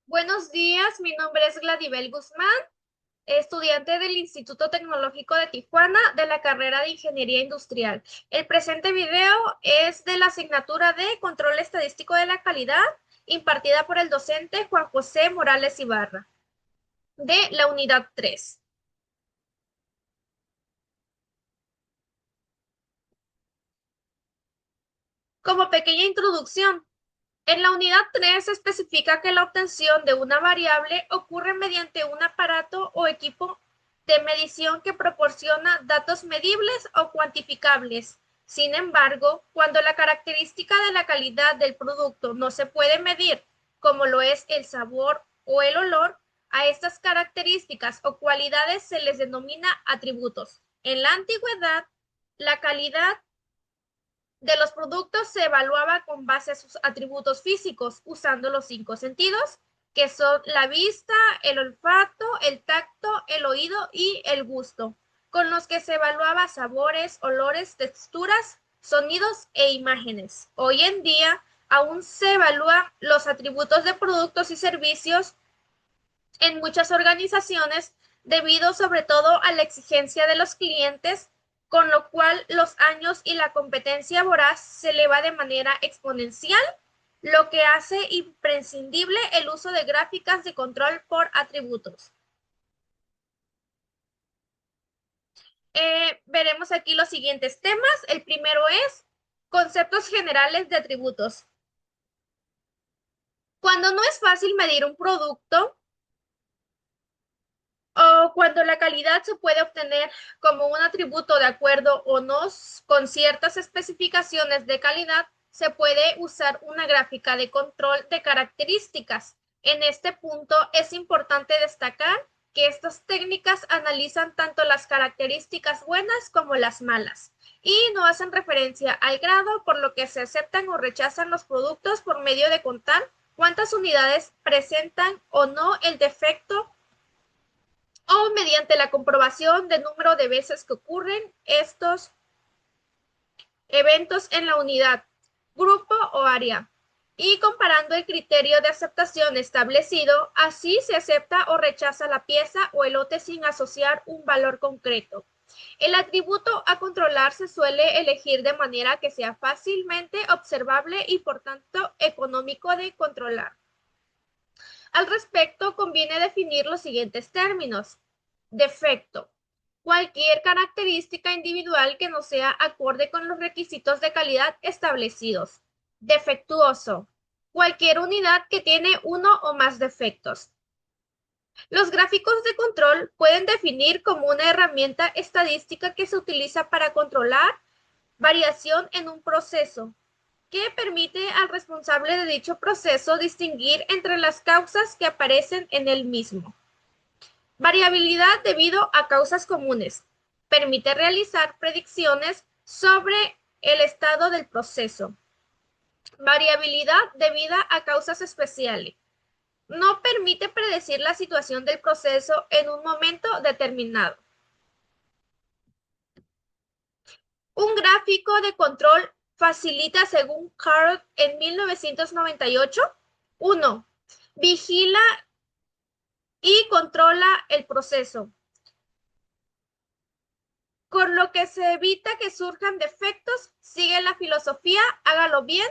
Buenos días, mi nombre es Gladibel Guzmán, estudiante del Instituto Tecnológico de Tijuana de la carrera de Ingeniería Industrial. El presente video es de la asignatura de Control Estadístico de la Calidad impartida por el docente Juan José Morales Ibarra, de la unidad 3. Como pequeña introducción, en la unidad 3 se especifica que la obtención de una variable ocurre mediante un aparato o equipo de medición que proporciona datos medibles o cuantificables. Sin embargo, cuando la característica de la calidad del producto no se puede medir, como lo es el sabor o el olor, a estas características o cualidades se les denomina atributos. En la antigüedad, la calidad de los productos se evaluaba con base a sus atributos físicos, usando los 5 sentidos, que son la vista, el olfato, el tacto, el oído y el gusto, con los que se evaluaba sabores, olores, texturas, sonidos e imágenes. Hoy en día aún se evalúan los atributos de productos y servicios en muchas organizaciones debido sobre todo a la exigencia de los clientes, con lo cual los años y la competencia voraz se eleva de manera exponencial, lo que hace imprescindible el uso de gráficas de control por atributos. Veremos aquí los siguientes temas. El primero es conceptos generales de atributos. Cuando no es fácil medir un producto, o cuando la calidad se puede obtener como un atributo de acuerdo o no con ciertas especificaciones de calidad, se puede usar una gráfica de control de características. En este punto es importante destacar que estas técnicas analizan tanto las características buenas como las malas y no hacen referencia al grado, por lo que se aceptan o rechazan los productos por medio de contar cuántas unidades presentan o no el defecto o mediante la comprobación del número de veces que ocurren estos eventos en la unidad, grupo o área, y comparando el criterio de aceptación establecido, así se acepta o rechaza la pieza o el lote sin asociar un valor concreto. El atributo a controlar se suele elegir de manera que sea fácilmente observable y por tanto económico de controlar. Al respecto, conviene definir los siguientes términos. Defecto: cualquier característica individual que no sea acorde con los requisitos de calidad establecidos. Defectuoso: cualquier unidad que tiene uno o más defectos. Los gráficos de control pueden definir como una herramienta estadística que se utiliza para controlar variación en un proceso, que permite al responsable de dicho proceso distinguir entre las causas que aparecen en el mismo. Variabilidad debido a causas comunes. Permite realizar predicciones sobre el estado del proceso. Variabilidad debida a causas especiales. No permite predecir la situación del proceso en un momento determinado. Un gráfico de control facilita, según Carl en 1998, 1. Vigila y controla el proceso, con lo que se evita que surjan defectos. Sigue la filosofía, hágalo bien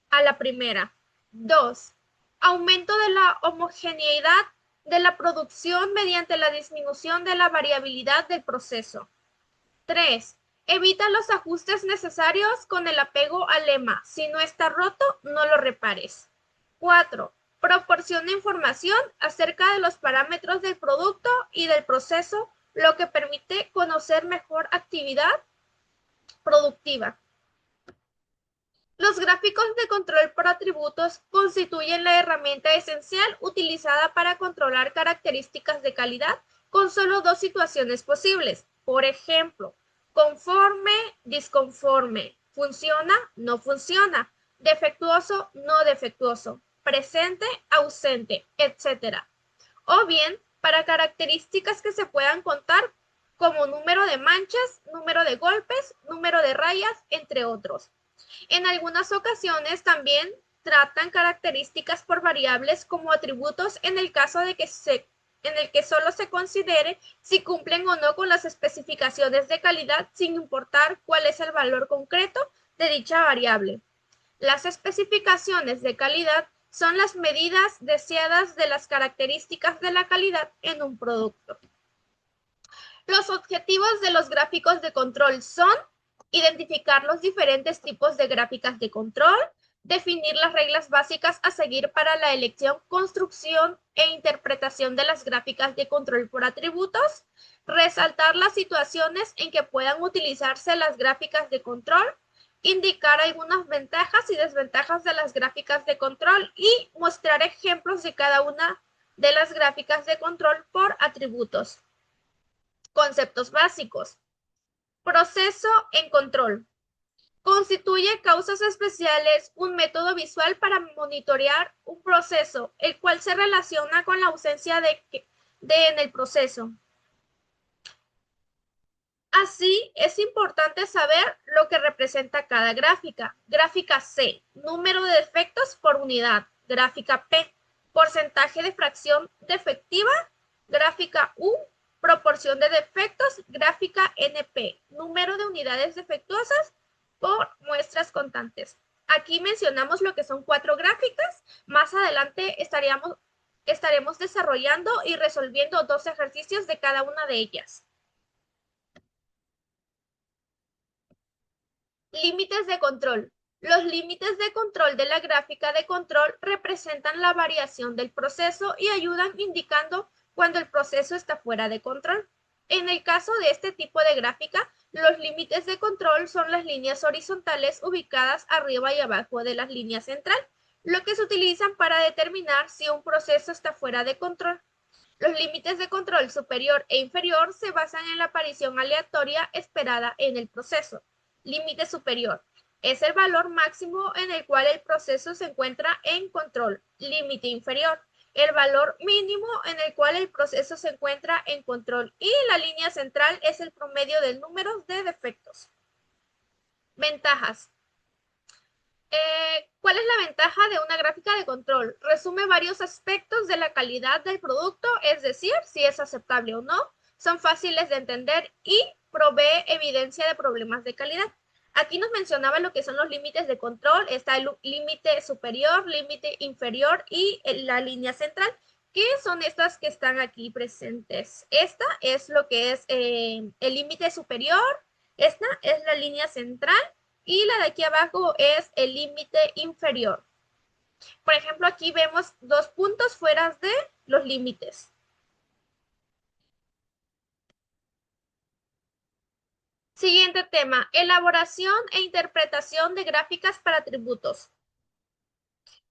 a la primera. 2. Aumento de la homogeneidad de la producción mediante la disminución de la variabilidad del proceso. 3. Evita los ajustes necesarios con el apego al lema: si no está roto, no lo repares. 4. Proporciona información acerca de los parámetros del producto y del proceso, lo que permite conocer mejor actividad productiva. Los gráficos de control por atributos constituyen la herramienta esencial utilizada para controlar características de calidad con solo dos situaciones posibles. Por ejemplo, conforme, disconforme, funciona, no funciona, defectuoso, no defectuoso, presente, ausente, etc. O bien, para características que se puedan contar como número de manchas, número de golpes, número de rayas, entre otros. En algunas ocasiones también tratan características por variables como atributos en el caso de en el que solo se considere si cumplen o no con las especificaciones de calidad sin importar cuál es el valor concreto de dicha variable. Las especificaciones de calidad son las medidas deseadas de las características de la calidad en un producto. Los objetivos de los gráficos de control son identificar los diferentes tipos de gráficas de control, definir las reglas básicas a seguir para la elección, construcción e interpretación de las gráficas de control por atributos, resaltar las situaciones en que puedan utilizarse las gráficas de control, indicar algunas ventajas y desventajas de las gráficas de control y mostrar ejemplos de cada una de las gráficas de control por atributos. Conceptos básicos. Proceso en control. Constituye causas especiales un método visual para monitorear un proceso, el cual se relaciona con la ausencia de en el proceso. Así, es importante saber lo que representa cada gráfica. Gráfica C, número de defectos por unidad. Gráfica P, porcentaje de fracción defectiva. Gráfica U, proporción de defectos. Gráfica NP, número de unidades defectuosas por muestras constantes. Aquí mencionamos lo que son 4 gráficas. Más adelante estaremos desarrollando y resolviendo 2 ejercicios de cada una de ellas. Límites de control. Los límites de control de la gráfica de control representan la variación del proceso y ayudan indicando cuando el proceso está fuera de control. En el caso de este tipo de gráfica, los límites de control son las líneas horizontales ubicadas arriba y abajo de las líneas central, lo que se utilizan para determinar si un proceso está fuera de control. Los límites de control superior e inferior se basan en la aparición aleatoria esperada en el proceso. Límite superior es el valor máximo en el cual el proceso se encuentra en control. Límite inferior, el valor mínimo en el cual el proceso se encuentra en control. Y la línea central es el promedio del número de defectos. Ventajas. ¿Cuál es la ventaja de una gráfica de control? Resume varios aspectos de la calidad del producto, es decir, si es aceptable o no, son fáciles de entender y provee evidencia de problemas de calidad. Aquí nos mencionaba lo que son los límites de control, está el límite superior, límite inferior y la línea central, que son estas que están aquí presentes. Esta es lo que es el límite superior, esta es la línea central, y la de aquí abajo es el límite inferior. Por ejemplo, aquí vemos 2 puntos fuera de los límites. Siguiente tema, elaboración e interpretación de gráficas para atributos.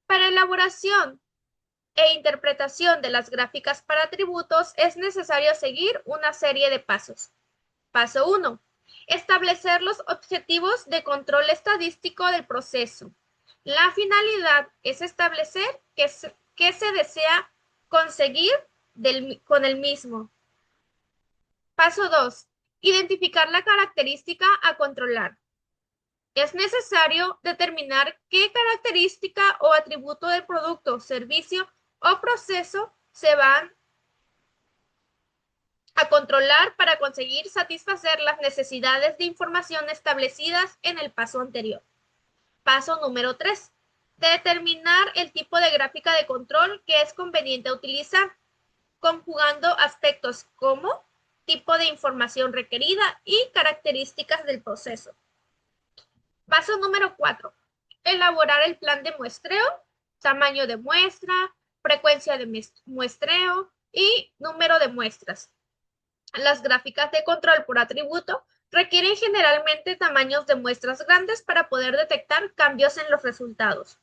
Para elaboración e interpretación de las gráficas para atributos es necesario seguir una serie de pasos. Paso 1. Establecer los objetivos de control estadístico del proceso. La finalidad es establecer qué se desea conseguir con el mismo. Paso 2. Identificar la característica a controlar. Es necesario determinar qué característica o atributo del producto, servicio o proceso se van a controlar para conseguir satisfacer las necesidades de información establecidas en el paso anterior. Paso número 3. Determinar el tipo de gráfica de control que es conveniente utilizar, conjugando aspectos como tipo de información requerida y características del proceso. Paso número 4. Elaborar el plan de muestreo, tamaño de muestra, frecuencia de muestreo y número de muestras. Las gráficas de control por atributo requieren generalmente tamaños de muestras grandes para poder detectar cambios en los resultados.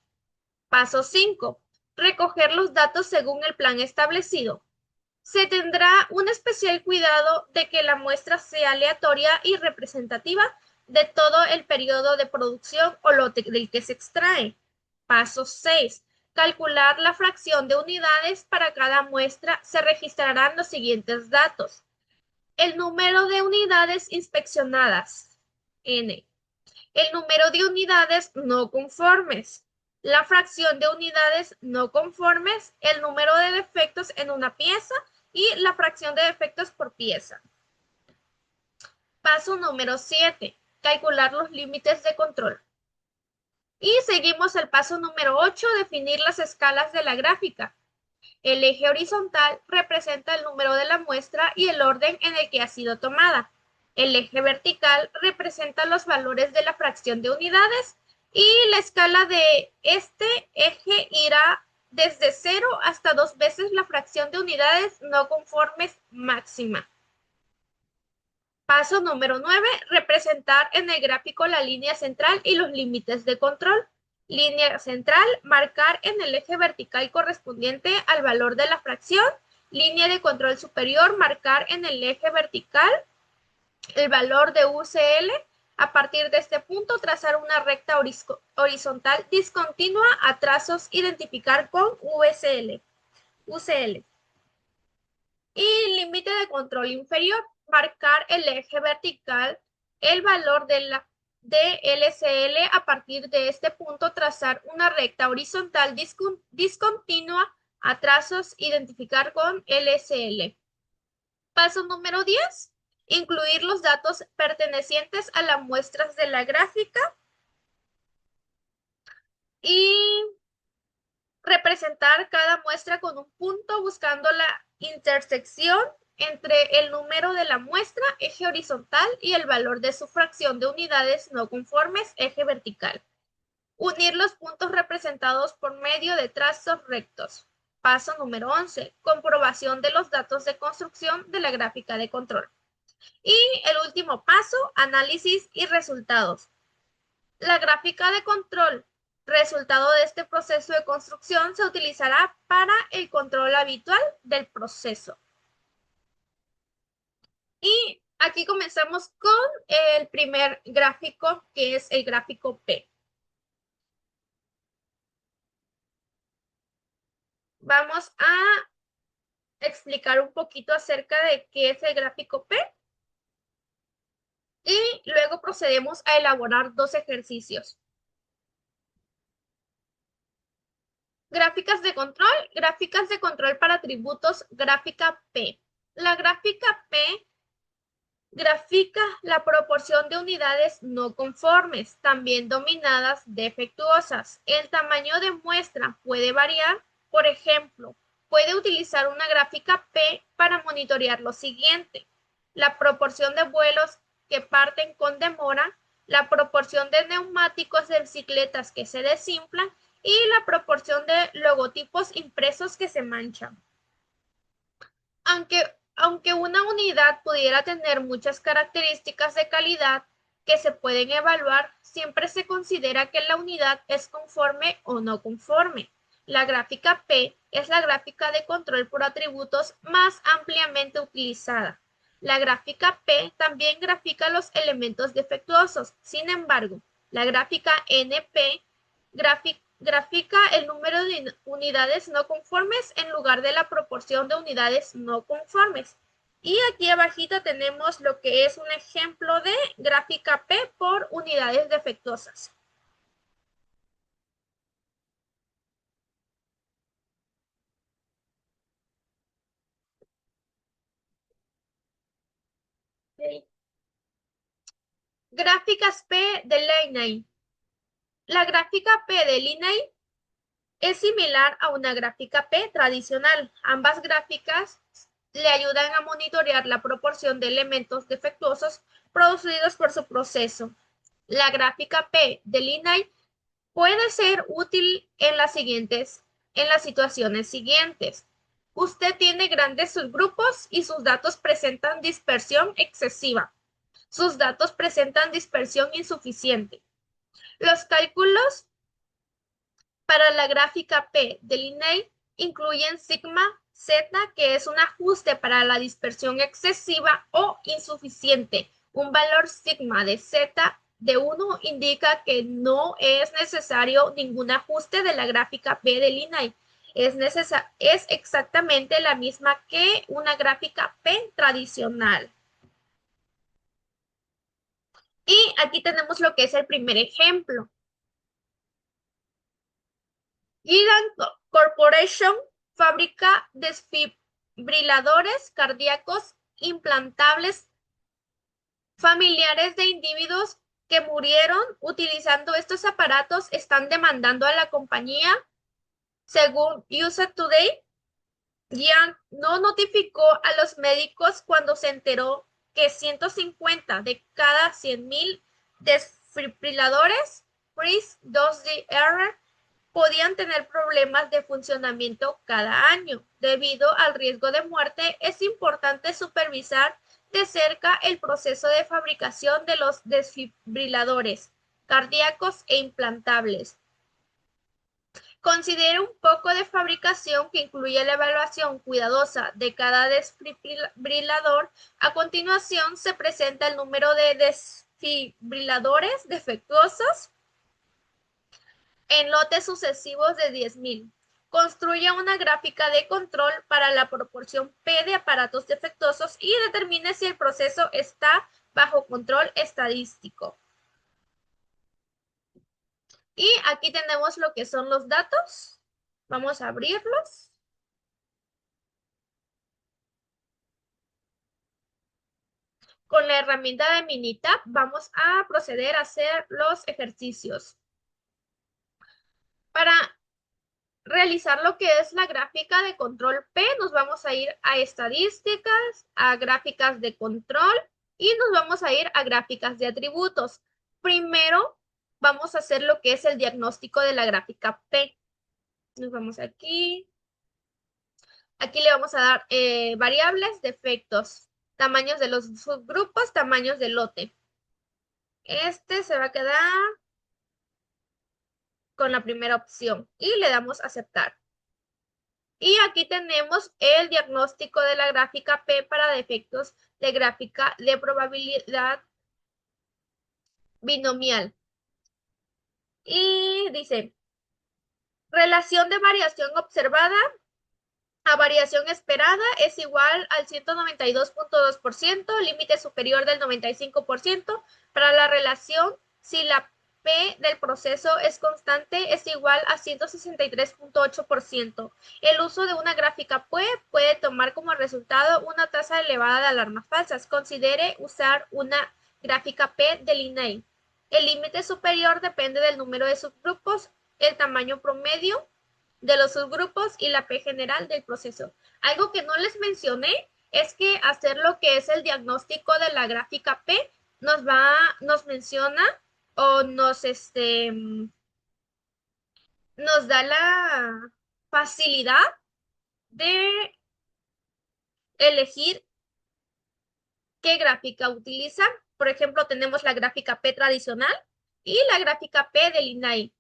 Paso 5. Recoger los datos según el plan establecido. Se tendrá un especial cuidado de que la muestra sea aleatoria y representativa de todo el periodo de producción o lote del que se extrae. Paso 6. Calcular la fracción de unidades para cada muestra. Se registrarán los siguientes datos. El número de unidades inspeccionadas, N. El número de unidades no conformes, la fracción de unidades no conformes, el número de defectos en una pieza y la fracción de defectos por pieza. Paso número 7. Calcular los límites de control. Y seguimos el paso número 8, definir las escalas de la gráfica. El eje horizontal representa el número de la muestra y el orden en el que ha sido tomada. El eje vertical representa los valores de la fracción de unidades y la escala de este eje irá desde 0 hasta 2 veces la fracción de unidades no conformes máxima. Paso número 9, representar en el gráfico la línea central y los límites de control. Línea central, marcar en el eje vertical correspondiente al valor de la fracción. Línea de control superior, marcar en el eje vertical el valor de UCL. A partir de este punto, trazar una recta horizontal discontinua a trazos, identificar con UCL. Y límite de control inferior, marcar el eje vertical, el valor de la LCL. A partir de este punto, trazar una recta horizontal discontinua a trazos, identificar con LCL. Paso número 10, incluir los datos pertenecientes a las muestras de la gráfica y representar cada muestra con un punto buscando la intersección entre el número de la muestra, eje horizontal, y el valor de su fracción de unidades no conformes, eje vertical. Unir los puntos representados por medio de trazos rectos. Paso número 11. Comprobación de los datos de construcción de la gráfica de control. Y el último paso, análisis y resultados. La gráfica de control, resultado de este proceso de construcción, se utilizará para el control habitual del proceso. Y aquí comenzamos con el primer gráfico, que es el gráfico P. Vamos a explicar un poquito acerca de qué es el gráfico P y luego procedemos a elaborar dos ejercicios. Gráficas de control para atributos, gráfica P. La gráfica P grafica la proporción de unidades no conformes, también denominadas defectuosas. El tamaño de muestra puede variar. Por ejemplo, puede utilizar una gráfica P para monitorear lo siguiente: la proporción de vuelos que parten con demora, la proporción de neumáticos de bicicletas que se desinflan y la proporción de logotipos impresos que se manchan. Aunque una unidad pudiera tener muchas características de calidad que se pueden evaluar, siempre se considera que la unidad es conforme o no conforme. La gráfica P es la gráfica de control por atributos más ampliamente utilizada. La gráfica P también grafica los elementos defectuosos. Sin embargo, la gráfica NP grafica el número de unidades no conformes en lugar de la proporción de unidades no conformes. Y aquí abajito tenemos lo que es un ejemplo de gráfica P por unidades defectuosas. Okay. Gráficas P de Liney. La gráfica P de Liney es similar a una gráfica P tradicional. Ambas gráficas le ayudan a monitorear la proporción de elementos defectuosos producidos por su proceso. La gráfica P de Liney puede ser útil en las situaciones siguientes. Usted tiene grandes subgrupos y sus datos presentan dispersión excesiva. Sus datos presentan dispersión insuficiente. Los cálculos para la gráfica P de Liney incluyen sigma z, que es un ajuste para la dispersión excesiva o insuficiente. Un valor sigma de z de 1 indica que no es necesario ningún ajuste de la gráfica P de Liney. Es exactamente la misma que una gráfica P tradicional. Y aquí tenemos lo que es el primer ejemplo. Gearan Corporation fabrica desfibriladores cardíacos implantables familiares de individuos que murieron utilizando estos aparatos están demandando a la compañía. Según USA Today, Yang no notificó a los médicos cuando se enteró que 150 de cada 100.000 desfibriladores FRIES 2DR podían tener problemas de funcionamiento cada año. Debido al riesgo de muerte, es importante supervisar de cerca el proceso de fabricación de los desfibriladores cardíacos e implantables. Considere un poco de fabricación que incluye la evaluación cuidadosa de cada desfibrilador. A continuación se presenta el número de desfibriladores defectuosos en lotes sucesivos de 10.000. Construya una gráfica de control para la proporción P de aparatos defectuosos y determine si el proceso está bajo control estadístico. Y aquí tenemos lo que son los datos. Vamos a abrirlos. Con la herramienta de Minitab vamos a proceder a hacer los ejercicios. Para realizar lo que es la gráfica de control P, nos vamos a ir a estadísticas, a gráficas de control y nos vamos a ir a gráficas de atributos. Primero vamos a hacer lo que es el diagnóstico de la gráfica P. Nos vamos aquí. Aquí le vamos a dar variables, defectos, tamaños de los subgrupos, tamaños del lote. Este se va a quedar con la primera opción y le damos a aceptar. Y aquí tenemos el diagnóstico de la gráfica P para defectos de gráfica de probabilidad binomial. Y dice, relación de variación observada a variación esperada es igual al 192.2%, límite superior del 95%. Para la relación, si la P del proceso es constante, es igual a 163.8%. El uso de una gráfica puede tomar como resultado una tasa elevada de alarmas falsas. Considere usar una gráfica P del INEI. El límite superior depende del número de subgrupos, el tamaño promedio de los subgrupos y la P general del proceso. Algo que no les mencioné es que hacer lo que es el diagnóstico de la gráfica P nos menciona o nos da la facilidad de elegir qué gráfica utilizar. Por ejemplo, tenemos la gráfica P tradicional y la gráfica P del INAI.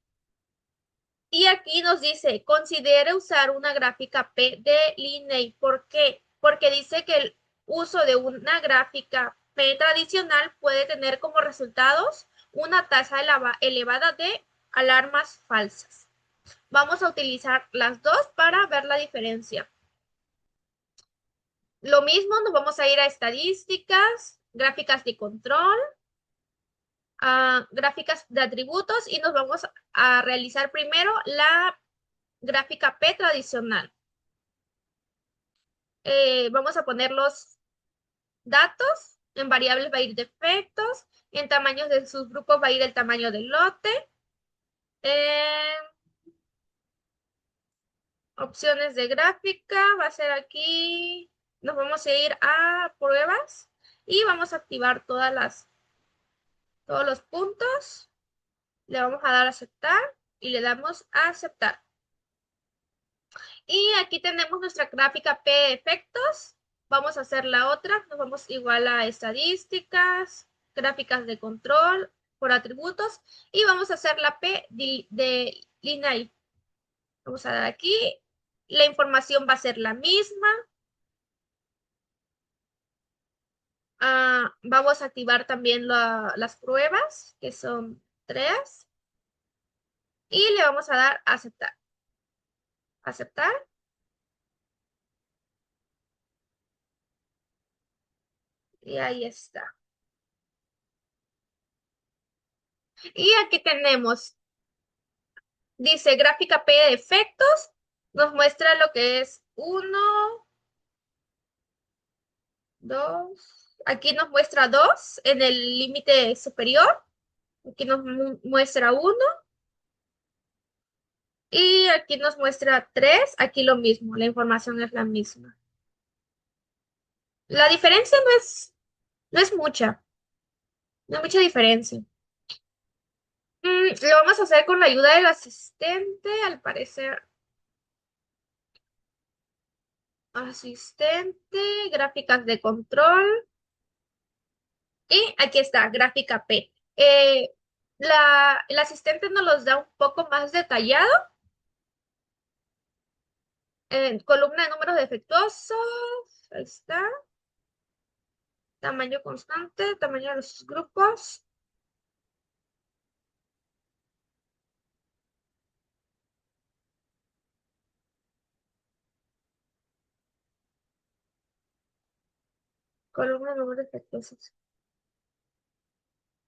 Y aquí nos dice, considere usar una gráfica P de Linney. ¿Por qué? Porque dice que el uso de una gráfica P tradicional puede tener como resultados una tasa elevada de alarmas falsas. Vamos a utilizar las dos para ver la diferencia. Lo mismo, nos vamos a ir a estadísticas, gráficas de control, a gráficas de atributos y nos vamos a realizar primero la gráfica P tradicional. Vamos a poner los datos. En variables va a ir defectos. En tamaños de sus grupos va a ir el tamaño del lote. Opciones de gráfica va a ser aquí. Nos vamos a ir a pruebas y vamos a activar todos los puntos. Le vamos a dar a aceptar y le damos a aceptar. Y aquí tenemos nuestra gráfica P de efectos. Vamos a hacer la otra. Nos vamos igual a estadísticas, gráficas de control por atributos. Y vamos a hacer la P de Linney. Vamos a dar aquí. La información va a ser la misma. Vamos a activar también las pruebas, que son 3. Y le vamos a dar a aceptar. Aceptar. Y ahí está. Y aquí tenemos Dice gráfica P de efectos, nos muestra lo que es 1, 2, aquí nos muestra 2 en el límite superior, aquí nos muestra 1 y aquí nos muestra 3, aquí lo mismo, la información es la misma. La diferencia no es mucha, no hay mucha diferencia. Lo vamos a hacer con la ayuda del asistente, al parecer. Asistente, gráficas de control. Y aquí está, gráfica P. El asistente nos los da un poco más detallado. Columna de números defectuosos. Ahí está. Tamaño constante, tamaño de los grupos. Columna de números defectuosos.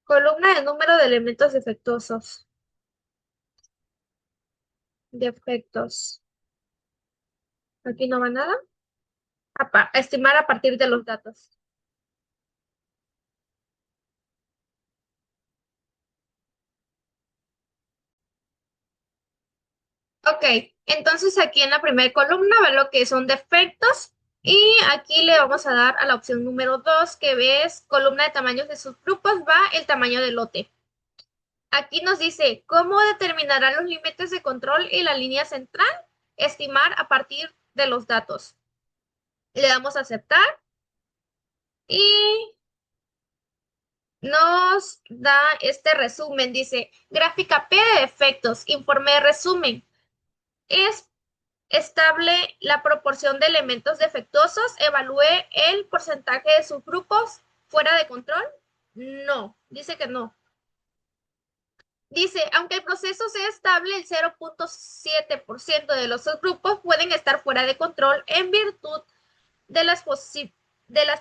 Columna de número de elementos defectuosos. Defectos. Aquí no va nada. Estimar a partir de los datos. Ok, entonces aquí en la primera columna va lo que son defectos y aquí le vamos a dar a la opción número 2 que ves columna de tamaños de subgrupos, va el tamaño del lote. Aquí nos dice cómo determinará los límites de control y la línea central, estimar a partir de los datos. Le damos a aceptar y nos da este resumen. Dice gráfica P de defectos, informe de resumen. Es estable la proporción de elementos defectuosos, evalúe el porcentaje de subgrupos fuera de control. No, dice que no. Dice, aunque el proceso sea estable, el 0.7% de los subgrupos pueden estar fuera de control en virtud de las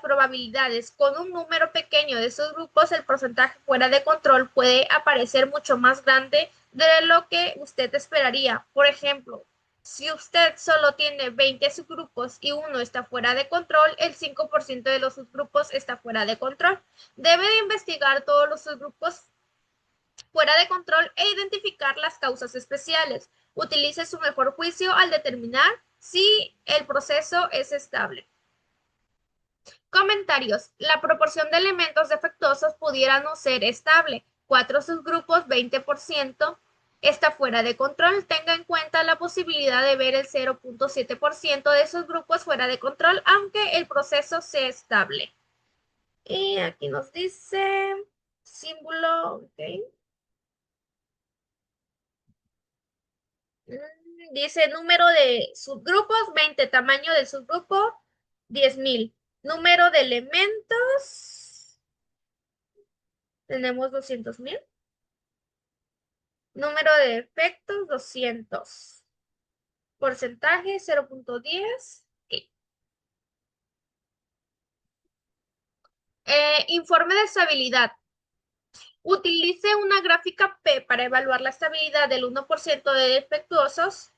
probabilidades. Con un número pequeño de subgrupos, el porcentaje fuera de control puede aparecer mucho más grande de lo que usted esperaría. Por ejemplo, si usted solo tiene 20 subgrupos y uno está fuera de control, el 5% de los subgrupos está fuera de control. Debe de investigar todos los subgrupos fuera de control e identificar las causas especiales. Utilice su mejor juicio al determinar si el proceso es estable. Comentarios. La proporción de elementos defectuosos pudiera no ser estable. 4 subgrupos, 20%, está fuera de control. Tenga en cuenta la posibilidad de ver el 0.7% de esos grupos fuera de control, aunque el proceso sea estable. Y aquí nos dice símbolo, ok. Dice número de subgrupos, 20, tamaño del subgrupo, 10,000. Número de elementos, tenemos 200,000. Número de efectos, 200. Porcentaje, 0.10. Informe de estabilidad. Utilice una gráfica P para evaluar la estabilidad del 1% de defectuosos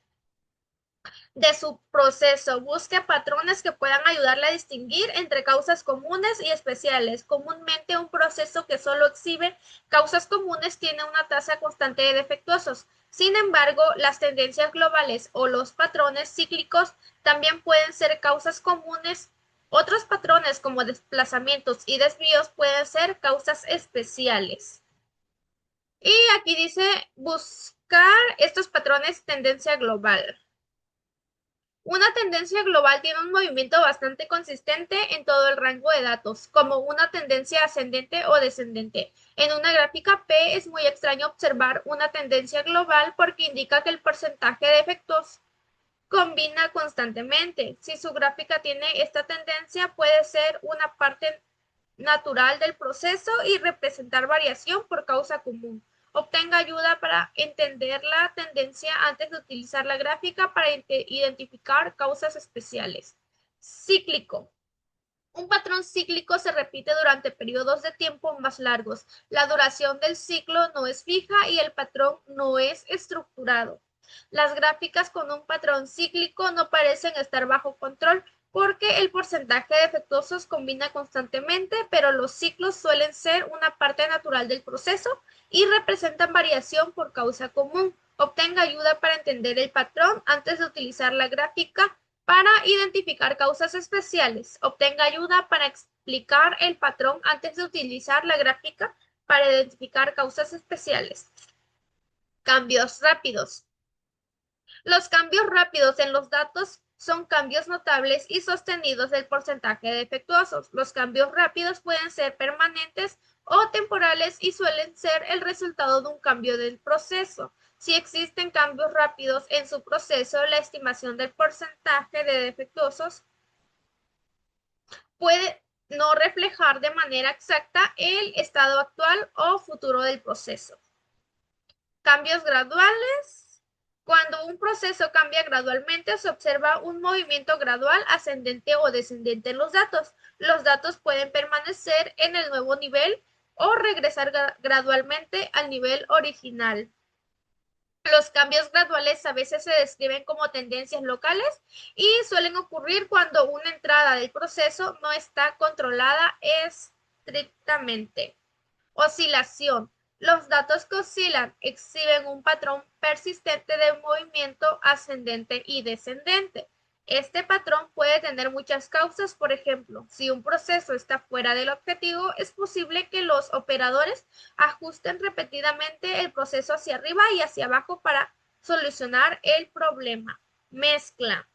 de su proceso. Busque patrones que puedan ayudarle a distinguir entre causas comunes y especiales. Comúnmente un proceso que solo exhibe causas comunes tiene una tasa constante de defectuosos. Sin embargo, las tendencias globales o los patrones cíclicos también pueden ser causas comunes. Otros patrones como desplazamientos y desvíos pueden ser causas especiales. Y aquí dice buscar estos patrones tendencia global. Una tendencia global tiene un movimiento bastante consistente en todo el rango de datos, como una tendencia ascendente o descendente. En una gráfica P es muy extraño observar una tendencia global porque indica que el porcentaje de efectos combina constantemente. Si su gráfica tiene esta tendencia, puede ser una parte natural del proceso y representar variación por causa común. Obtenga ayuda para entender la tendencia antes de utilizar la gráfica para identificar causas especiales. Cíclico. Un patrón cíclico se repite durante periodos de tiempo más largos. La duración del ciclo no es fija y el patrón no es estructurado. Las gráficas con un patrón cíclico no parecen estar bajo control porque el porcentaje de defectuosos combina constantemente, pero los ciclos suelen ser una parte natural del proceso y representan variación por causa común. Obtenga ayuda para entender el patrón antes de utilizar la gráfica para identificar causas especiales. Obtenga ayuda para explicar el patrón antes de utilizar la gráfica para identificar causas especiales. Cambios rápidos. Los cambios rápidos en los datos son cambios notables y sostenidos del porcentaje de defectuosos. Los cambios rápidos pueden ser permanentes o temporales y suelen ser el resultado de un cambio del proceso. Si existen cambios rápidos en su proceso, la estimación del porcentaje de defectuosos puede no reflejar de manera exacta el estado actual o futuro del proceso. Cambios graduales. Cuando un proceso cambia gradualmente, se observa un movimiento gradual ascendente o descendente en los datos. Los datos pueden permanecer en el nuevo nivel o regresar gradualmente al nivel original. Los cambios graduales a veces se describen como tendencias locales y suelen ocurrir cuando una entrada del proceso no está controlada estrictamente. Oscilación. Los datos que oscilan exhiben un patrón persistente de movimiento ascendente y descendente. Este patrón puede tener muchas causas, por ejemplo, si un proceso está fuera del objetivo, es posible que los operadores ajusten repetidamente el proceso hacia arriba y hacia abajo para solucionar el problema. Mezcla.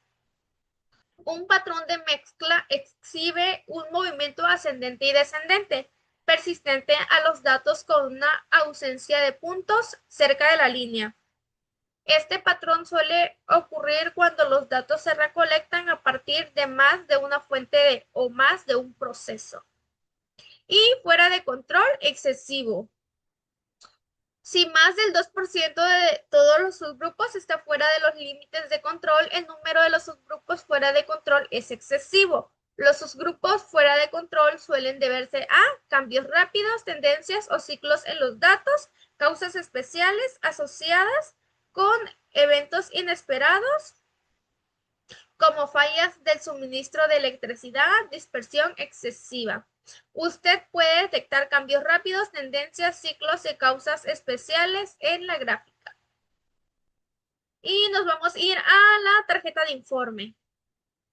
Un patrón de mezcla exhibe un movimiento ascendente y descendente persistente a los datos con una ausencia de puntos cerca de la línea. Este patrón suele ocurrir cuando los datos se recolectan a partir de más de una fuente o más de un proceso. Y fuera de control excesivo. Si más del 2% de todos los subgrupos está fuera de los límites de control, el número de los subgrupos fuera de control es excesivo. Los subgrupos fuera de control suelen deberse a cambios rápidos, tendencias o ciclos en los datos, causas especiales asociadas con eventos inesperados, como fallas del suministro de electricidad, dispersión excesiva. Usted puede detectar cambios rápidos, tendencias, ciclos y causas especiales en la gráfica. Y nos vamos a ir a la tarjeta de informe.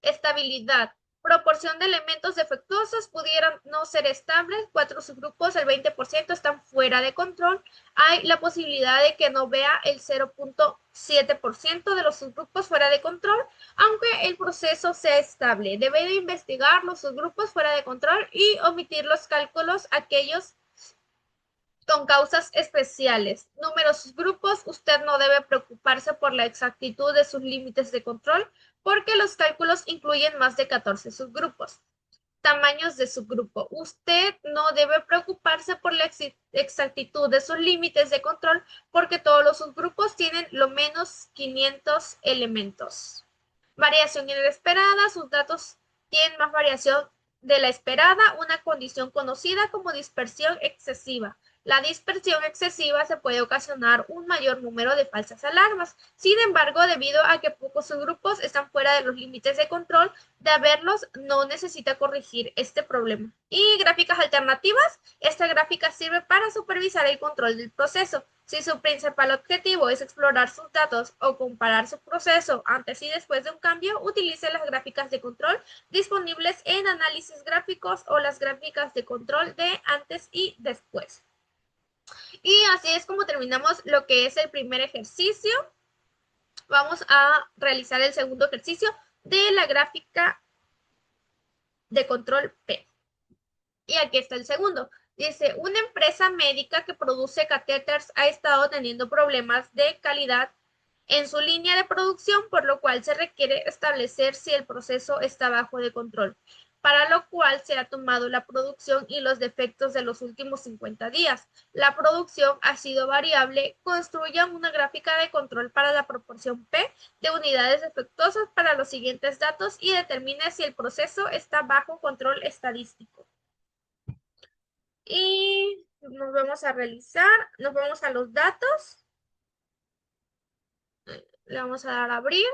Estabilidad. Proporción de elementos defectuosos pudieran no ser estables. 4 subgrupos, el 20% están fuera de control. Hay la posibilidad de que no vea el 0.7% de los subgrupos fuera de control, aunque el proceso sea estable. Debe de investigar los subgrupos fuera de control y omitir los cálculos aquellos con causas especiales. Números grupos, usted no debe preocuparse por la exactitud de sus límites de control porque los cálculos incluyen más de 14 subgrupos. Tamaños de subgrupo. Usted no debe preocuparse por la exactitud de sus límites de control porque todos los subgrupos tienen lo menos 500 elementos. Variación inesperada. Sus datos tienen más variación de la esperada, una condición conocida como dispersión excesiva. La dispersión excesiva se puede ocasionar un mayor número de falsas alarmas. Sin embargo, debido a que pocos subgrupos están fuera de los límites de control, de haberlos no necesita corregir este problema. Y gráficas alternativas. Esta gráfica sirve para supervisar el control del proceso. Si su principal objetivo es explorar sus datos o comparar su proceso antes y después de un cambio, utilice las gráficas de control disponibles en análisis gráficos o las gráficas de control de antes y después. Y así es como terminamos lo que es el primer ejercicio. Vamos a realizar el segundo ejercicio de la gráfica de control P. Y aquí está el segundo. Dice, una empresa médica que produce catéteres ha estado teniendo problemas de calidad en su línea de producción, por lo cual se requiere establecer si el proceso está bajo de control. para lo cual se ha tomado la producción y los defectos de los últimos 50 días. La producción ha sido variable. Construyan una gráfica de control para la proporción P de unidades defectuosas para los siguientes datos y determine si el proceso está bajo control estadístico. Y nos vamos a realizar, nos vamos a los datos. Le vamos a dar a abrir.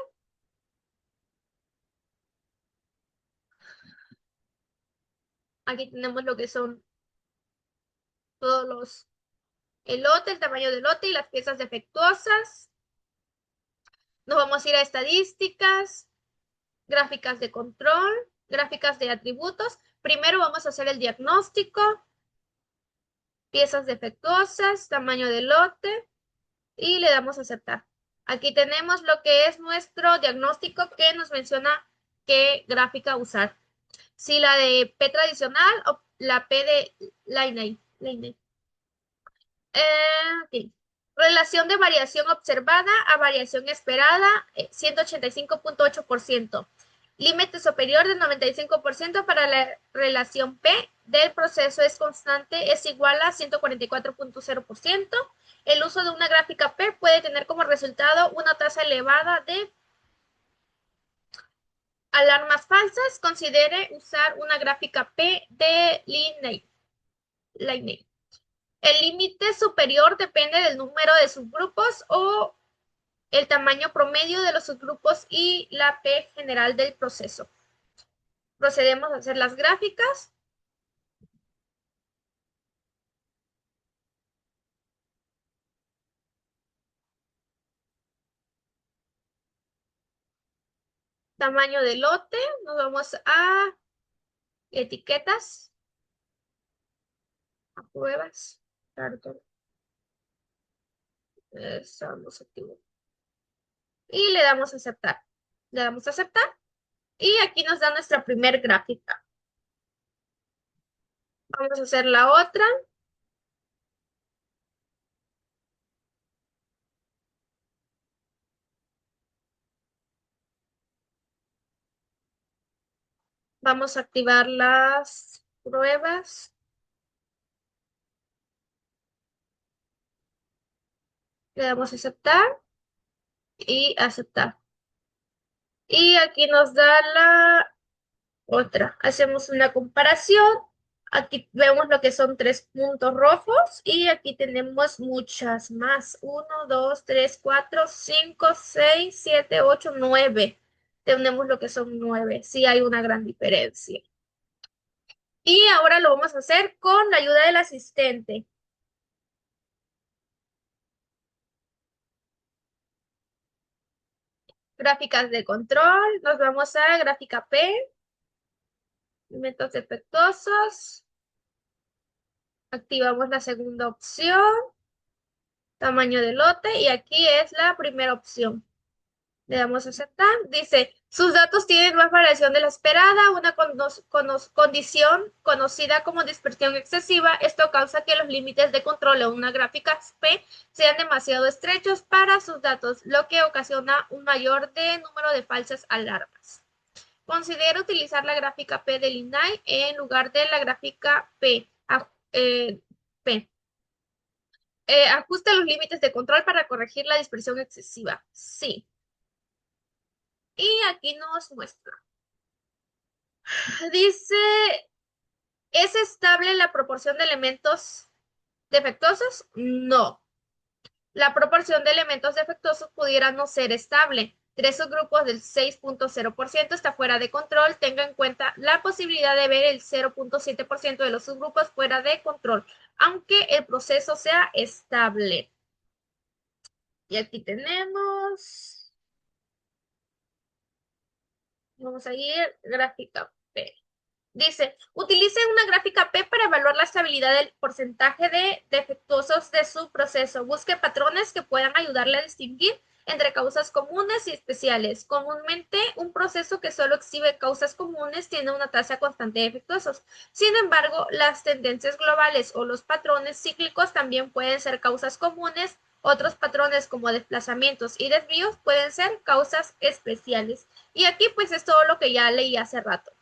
Aquí tenemos lo que son todos los elotes, el tamaño del lote y las piezas defectuosas. Nos vamos a ir a estadísticas, gráficas de control, gráficas de atributos. Primero vamos a hacer el diagnóstico, piezas defectuosas, tamaño del lote y le damos a aceptar. Aquí tenemos lo que es nuestro diagnóstico que nos menciona qué gráfica usar. Si la de P tradicional o la P de Liney. Okay. Relación de variación observada a variación esperada, 185.8%. Límite superior del 95% para la relación P del proceso es constante, es igual a 144.0%. El uso de una gráfica P puede tener como resultado una tasa elevada de alarmas falsas. Considere usar una gráfica P de Liney. El límite superior depende del número de subgrupos o el tamaño promedio de los subgrupos y la P general del proceso. Procedemos a hacer las gráficas. Tamaño de lote, nos vamos a etiquetas, a pruebas, cartón, estamos activos. Y le damos a aceptar. Le damos a aceptar. Y aquí nos da nuestra primer gráfica. Vamos a hacer la otra. Vamos a activar las pruebas. Le damos a aceptar y aceptar. Y aquí nos da la otra. Hacemos una comparación. Aquí vemos lo que son 3 puntos rojos y aquí tenemos muchas más. 1, 2, 3, 4, 5, 6, 7, 8, 9. Tenemos lo que son 9. Sí hay una gran diferencia. Y ahora lo vamos a hacer con la ayuda del asistente. Gráficas de control. Nos vamos a gráfica P. Elementos defectuosos. Activamos la segunda opción. Tamaño de lote y aquí es la primera opción. Le damos a aceptar. Dice, sus datos tienen más variación de la esperada, una condición conocida como dispersión excesiva. Esto causa que los límites de control de una gráfica P sean demasiado estrechos para sus datos, lo que ocasiona un mayor número de falsas alarmas. Considera utilizar la gráfica P del INAI en lugar de la gráfica P. P. Ajusta los límites de control para corregir la dispersión excesiva. Sí. Y aquí nos muestra. Dice, ¿es estable la proporción de elementos defectuosos? No. La proporción de elementos defectuosos pudiera no ser estable. 3 subgrupos del 6.0% está fuera de control. Tenga en cuenta la posibilidad de ver el 0.7% de los subgrupos fuera de control, aunque el proceso sea estable. Y aquí tenemos, vamos a ir, gráfica P. Dice, utilice una gráfica P para evaluar la estabilidad del porcentaje de defectuosos de su proceso. Busque patrones que puedan ayudarle a distinguir entre causas comunes y especiales. Comúnmente, un proceso que solo exhibe causas comunes tiene una tasa constante de defectuosos. Sin embargo, las tendencias globales o los patrones cíclicos también pueden ser causas comunes. Otros patrones como desplazamientos y desvíos pueden ser causas especiales. Y aquí pues es todo lo que ya leí hace rato.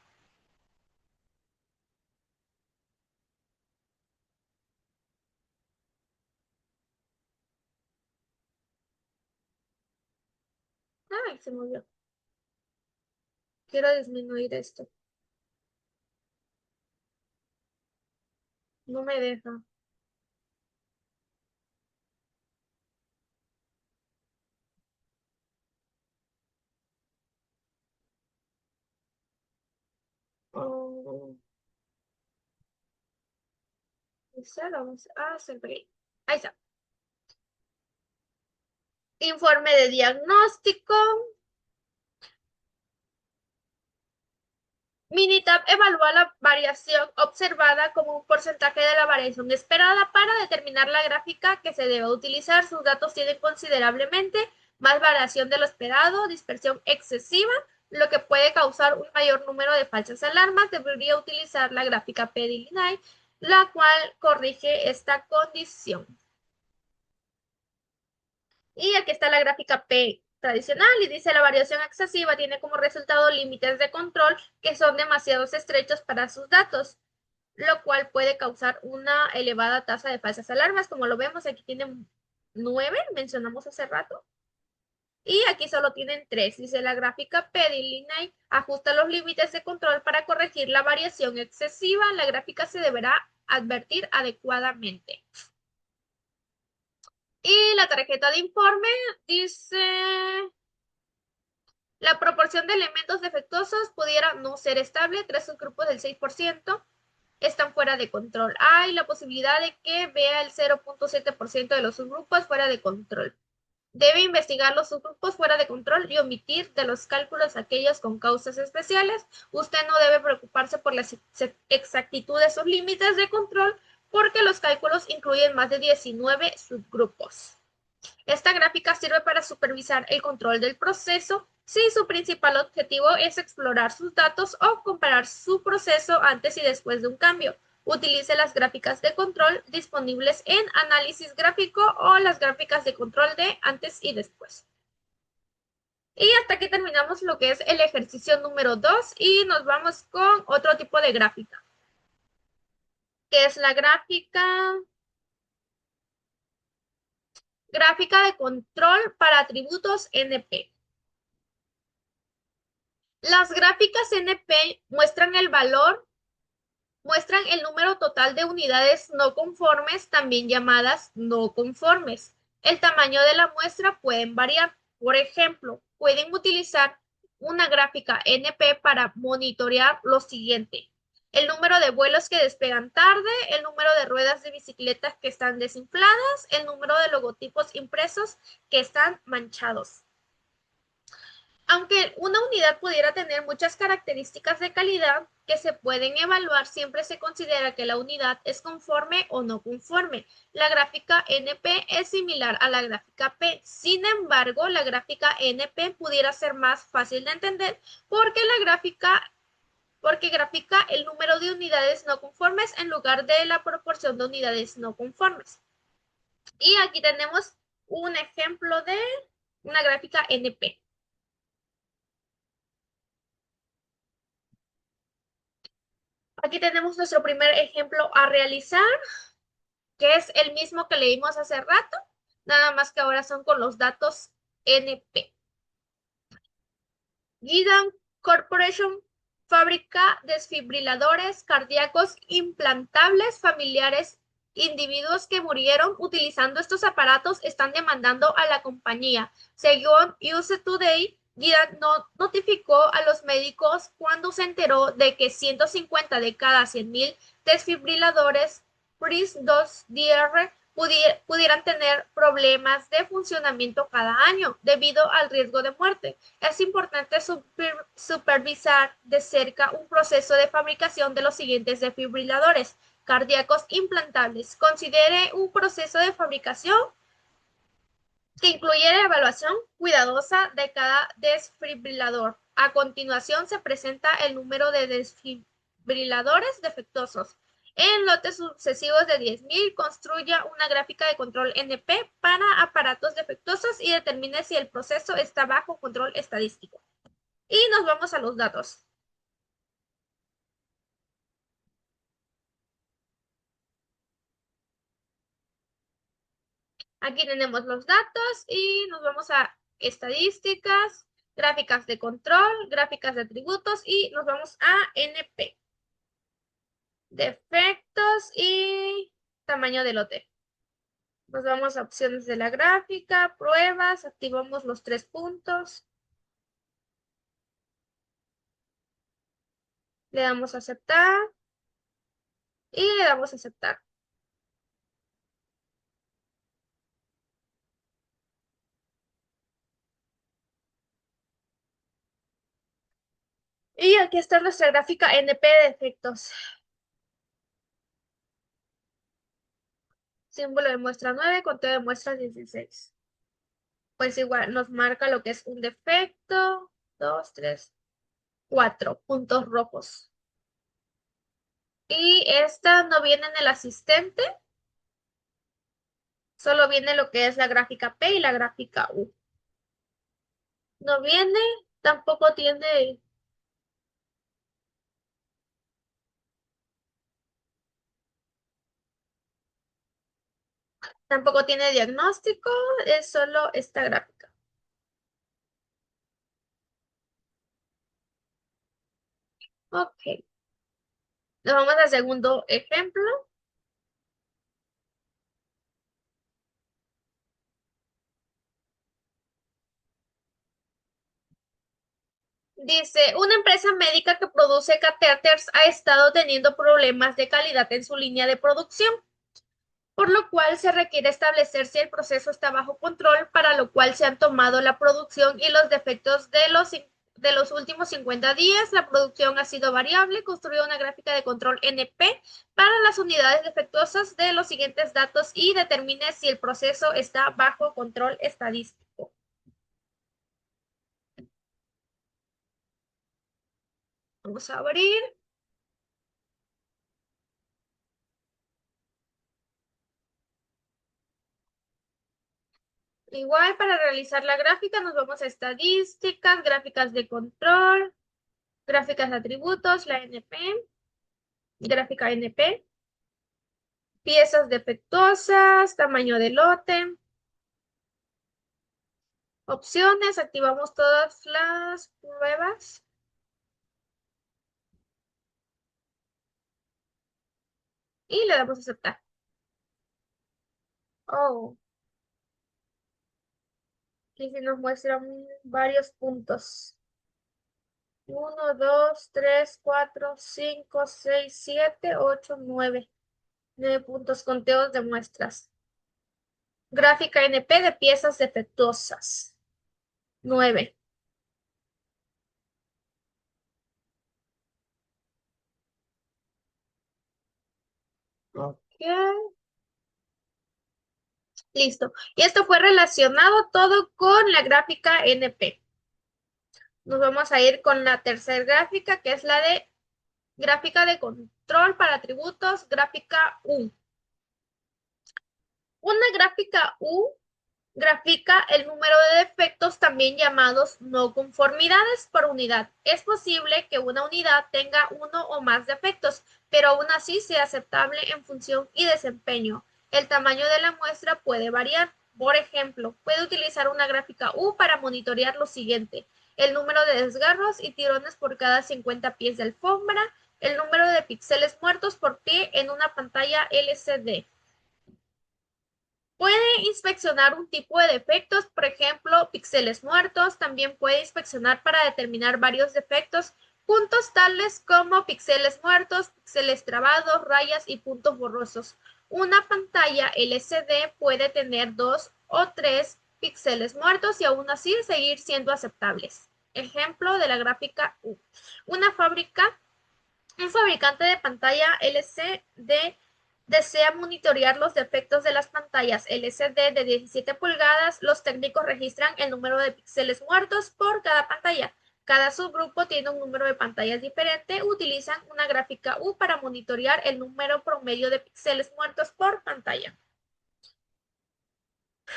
Ay, se movió. Quiero disminuir esto. No me deja. Oh, vamos a hacer play. Ahí está. Informe de diagnóstico. Minitab evalúa la variación observada como un porcentaje de la variación esperada para determinar la gráfica que se debe utilizar. Sus datos tienen considerablemente más variación de lo esperado, dispersión excesiva, lo que puede causar un mayor número de falsas alarmas. Debería utilizar la gráfica PDLinai, la cual corrige esta condición. Y aquí está la gráfica P tradicional y dice la variación excesiva tiene como resultado límites de control que son demasiado estrechos para sus datos, lo cual puede causar una elevada tasa de falsas alarmas. Como lo vemos, aquí tienen 9, mencionamos hace rato, y aquí solo tienen 3. Dice la gráfica PDLinai ajusta los límites de control para corregir la variación excesiva. La gráfica se deberá advertir adecuadamente. Y la tarjeta de informe dice la proporción de elementos defectuosos pudiera no ser estable. 3 subgrupos del 6% están fuera de control. Hay la posibilidad de que vea el 0.7% de los subgrupos fuera de control. Debe investigar los subgrupos fuera de control y omitir de los cálculos aquellos con causas especiales. Usted no debe preocuparse por la exactitud de sus límites de control porque los cálculos incluyen más de 19 subgrupos. Esta gráfica sirve para supervisar el control del proceso si su principal objetivo es explorar sus datos o comparar su proceso antes y después de un cambio. Utilice las gráficas de control disponibles en análisis gráfico o las gráficas de control de antes y después. Y hasta aquí terminamos lo que es el ejercicio número 2 y nos vamos con otro tipo de gráfica, que es la gráfica de control para atributos NP. Las gráficas NP muestran el número total de unidades no conformes, también llamadas no conformes. El tamaño de la muestra pueden variar. Por ejemplo, pueden utilizar una gráfica NP para monitorear lo siguiente: el número de vuelos que despegan tarde, el número de ruedas de bicicletas que están desinfladas, el número de logotipos impresos que están manchados. Aunque una unidad pudiera tener muchas características de calidad que se pueden evaluar, siempre se considera que la unidad es conforme o no conforme. La gráfica NP es similar a la gráfica P. Sin embargo, la gráfica NP pudiera ser más fácil de entender porque grafica el número de unidades no conformes en lugar de la proporción de unidades no conformes. Y aquí tenemos un ejemplo de una gráfica NP. Aquí tenemos nuestro primer ejemplo a realizar, que es el mismo que leímos hace rato, nada más que ahora son con los datos NP. Gidan Corporation fabrica desfibriladores cardíacos implantables familiares. Individuos que murieron utilizando estos aparatos están demandando a la compañía. Según USA Today, Gidan notificó a los médicos cuando se enteró de que 150 de cada 100.000 desfibriladores PRIS-2DR pudieran tener problemas de funcionamiento cada año debido al riesgo de muerte. Es importante supervisar de cerca un proceso de fabricación de los siguientes desfibriladores cardíacos implantables. Considere un proceso de fabricación que incluye la evaluación cuidadosa de cada desfibrilador. A continuación se presenta el número de desfibriladores defectuosos. En lotes sucesivos de 10.000, construya una gráfica de control NP para aparatos defectuosos y determine si el proceso está bajo control estadístico. Y nos vamos a los datos. Aquí tenemos los datos y nos vamos a estadísticas, gráficas de control, gráficas de atributos y nos vamos a NP. Defectos y tamaño de lote. Nos vamos a opciones de la gráfica, pruebas, activamos los 3 puntos. Le damos a aceptar y le damos a aceptar. Y aquí está nuestra gráfica NP de defectos. Símbolo de muestra 9, conteo de muestras 16. Pues igual nos marca lo que es un defecto. 2, 3, 4 puntos rojos. Y esta no viene en el asistente. Solo viene lo que es la gráfica P y la gráfica U. No viene, tampoco tiene, diagnóstico, es solo esta gráfica. Ok. Nos vamos al segundo ejemplo. Dice, una empresa médica que produce catéteres ha estado teniendo problemas de calidad en su línea de producción, por lo cual se requiere establecer si el proceso está bajo control, para lo cual se han tomado la producción y los defectos de los últimos 50 días. La producción ha sido variable. Construye una gráfica de control NP para las unidades defectuosas de los siguientes datos y determine si el proceso está bajo control estadístico. Vamos a abrir. Igual para realizar la gráfica nos vamos a estadísticas, gráficas de control, gráficas de atributos, la NP, gráfica NP, piezas defectuosas, tamaño de lote, opciones, activamos todas las pruebas y le damos a aceptar. Oh, aquí se nos muestran varios puntos. 1, 2, 3, 4, 5, 6, 7, 8, 9. 9 puntos, conteos de muestras. Gráfica NP de piezas defectuosas. 9. Ok, listo. Y esto fue relacionado todo con la gráfica NP. Nos vamos a ir con la tercera gráfica, que es la de gráfica de control para atributos, gráfica U. Una gráfica U grafica el número de defectos, también llamados no conformidades por unidad. Es posible que una unidad tenga uno o más defectos, pero aún así sea aceptable en función y desempeño. El tamaño de la muestra puede variar. Por ejemplo, puede utilizar una gráfica U para monitorear lo siguiente: el número de desgarros y tirones por cada 50 pies de alfombra, el número de píxeles muertos por pie en una pantalla LCD. Puede inspeccionar un tipo de defectos, por ejemplo, píxeles muertos. También puede inspeccionar para determinar varios defectos juntos, tales como píxeles muertos, píxeles trabados, rayas y puntos borrosos. Una pantalla LCD puede tener 2 o 3 píxeles muertos y aún así seguir siendo aceptables. Ejemplo de la gráfica U. Un fabricante de pantalla LCD desea monitorear los defectos de las pantallas LCD de 17 pulgadas. Los técnicos registran el número de píxeles muertos por cada pantalla. Cada subgrupo tiene un número de pantallas diferente. Utilizan una gráfica U para monitorear el número promedio de píxeles muertos por pantalla.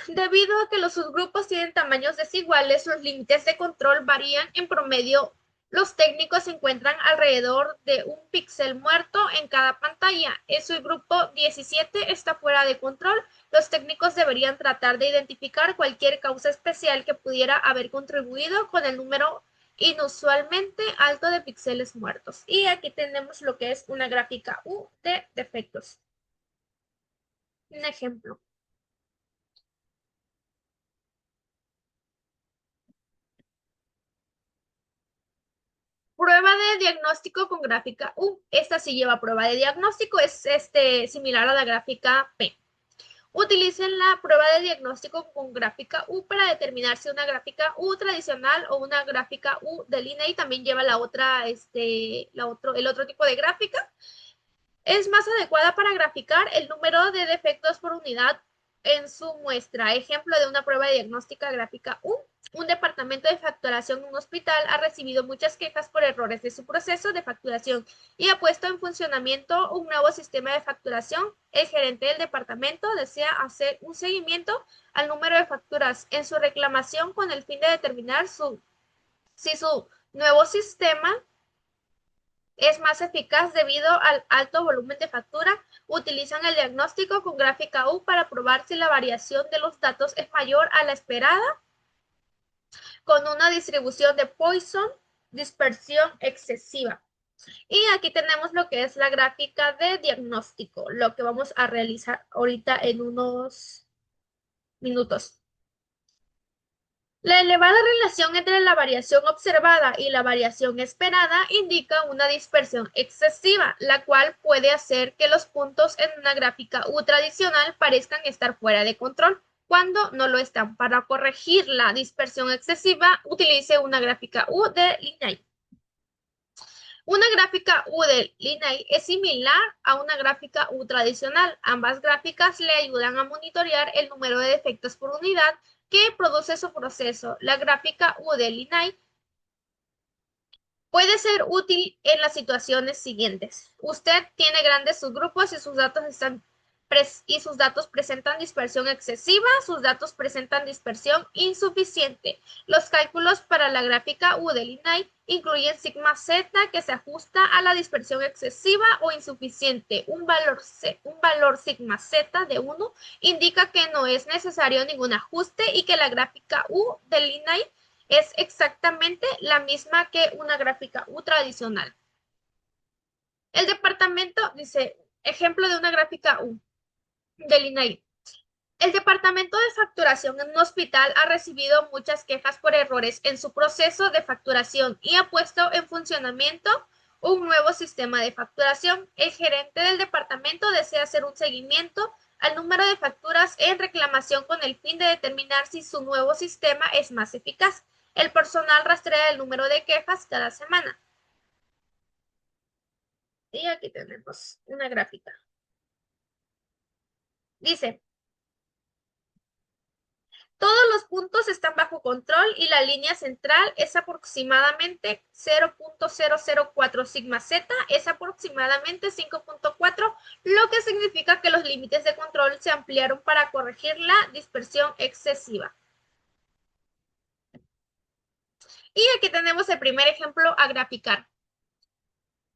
Debido a que los subgrupos tienen tamaños desiguales, los límites de control varían en promedio Los técnicos se encuentran alrededor de un píxel muerto en cada pantalla. En su grupo 17 está fuera de control. Los técnicos deberían tratar de identificar cualquier causa especial que pudiera haber contribuido con el número inusualmente alto de píxeles muertos. Y aquí tenemos lo que es una gráfica U de defectos. Un ejemplo. Prueba de diagnóstico con gráfica U. Esta sí lleva prueba de diagnóstico, es similar a la gráfica P. Utilicen la prueba de diagnóstico con gráfica U para determinar si una gráfica U tradicional o una gráfica U de línea y también lleva la otra, el otro tipo de gráfica. Es más adecuada para graficar el número de defectos por unidad en su muestra. Ejemplo de una prueba de diagnóstica gráfica U. Un departamento de facturación en un hospital ha recibido muchas quejas por errores de su proceso de facturación y ha puesto en funcionamiento un nuevo sistema de facturación. El gerente del departamento desea hacer un seguimiento al número de facturas en su reclamación con el fin de determinar si su nuevo sistema es más eficaz debido al alto volumen de factura. Utilizan el diagnóstico con gráfica U para probar si la variación de los datos es mayor a la esperada con una distribución de Poisson, dispersión excesiva. Y aquí tenemos lo que es la gráfica de diagnóstico, lo que vamos a realizar ahorita en unos minutos. La elevada relación entre la variación observada y la variación esperada indica una dispersión excesiva, la cual puede hacer que los puntos en una gráfica U tradicional parezcan estar fuera de control cuando no lo están. Para corregir la dispersión excesiva, utilice una gráfica U de Linnaeus. Una gráfica U de Linnaeus es similar a una gráfica U tradicional. Ambas gráficas le ayudan a monitorear el número de defectos por unidad que produce su proceso. La gráfica U de Linnaeus puede ser útil en las situaciones siguientes. Usted tiene grandes subgrupos y sus datos presentan dispersión excesiva, sus datos presentan dispersión insuficiente. Los cálculos para la gráfica U de Linnaeus incluyen sigma z que se ajusta a la dispersión excesiva o insuficiente. Un valor sigma z de 1 indica que no es necesario ningún ajuste y que la gráfica U de Linnaeus es exactamente la misma que una gráfica U tradicional. El departamento, dice, ejemplo de una gráfica U de Linnaeus. El departamento de facturación en un hospital ha recibido muchas quejas por errores en su proceso de facturación y ha puesto en funcionamiento un nuevo sistema de facturación. El gerente del departamento desea hacer un seguimiento al número de facturas en reclamación con el fin de determinar si su nuevo sistema es más eficaz. El personal rastrea el número de quejas cada semana. Y aquí tenemos una gráfica. Dice, todos los puntos están bajo control y la línea central es aproximadamente 0.004 sigma z, es aproximadamente 5.4, lo que significa que los límites de control se ampliaron para corregir la dispersión excesiva. Y aquí tenemos el primer ejemplo a graficar.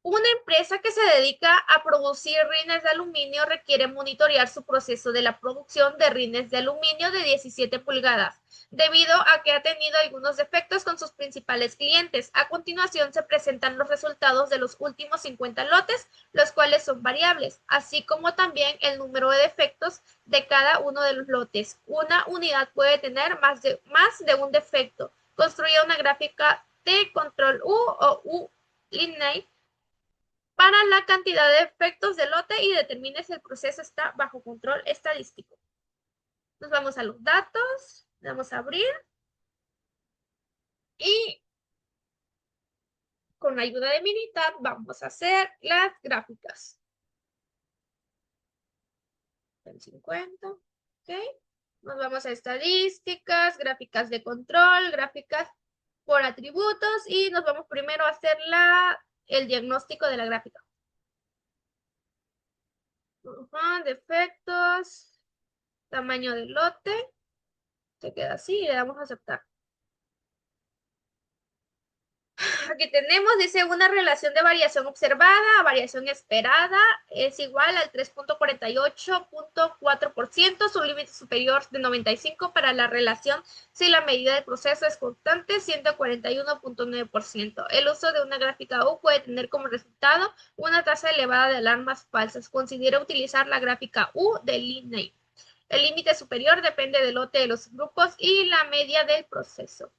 Una empresa que se dedica a producir rines de aluminio requiere monitorear su proceso de la producción de rines de aluminio de 17 pulgadas, debido a que ha tenido algunos defectos con sus principales clientes. A continuación se presentan los resultados de los últimos 50 lotes, los cuales son variables, así como también el número de defectos de cada uno de los lotes. Una unidad puede tener más de un defecto. Construya una gráfica de control U o U Linnaeus para la cantidad de efectos del lote y determine si el proceso está bajo control estadístico. Nos vamos a los datos, vamos a abrir y con la ayuda de Minitab vamos a hacer las gráficas. 50, ok. Nos vamos a estadísticas, gráficas de control, gráficas por atributos y nos vamos primero a hacer el diagnóstico de la gráfica. Defectos, tamaño del lote, se queda así y le damos a aceptar. Aquí tenemos, dice, una relación de variación observada a variación esperada es igual al 3,48,4%, su límite superior de 95 para la relación si la medida del proceso es constante, 141,9%. El uso de una gráfica U puede tener como resultado una tasa elevada de alarmas falsas. Considera utilizar la gráfica U de Linney. El límite superior depende del lote de los grupos y la media del proceso.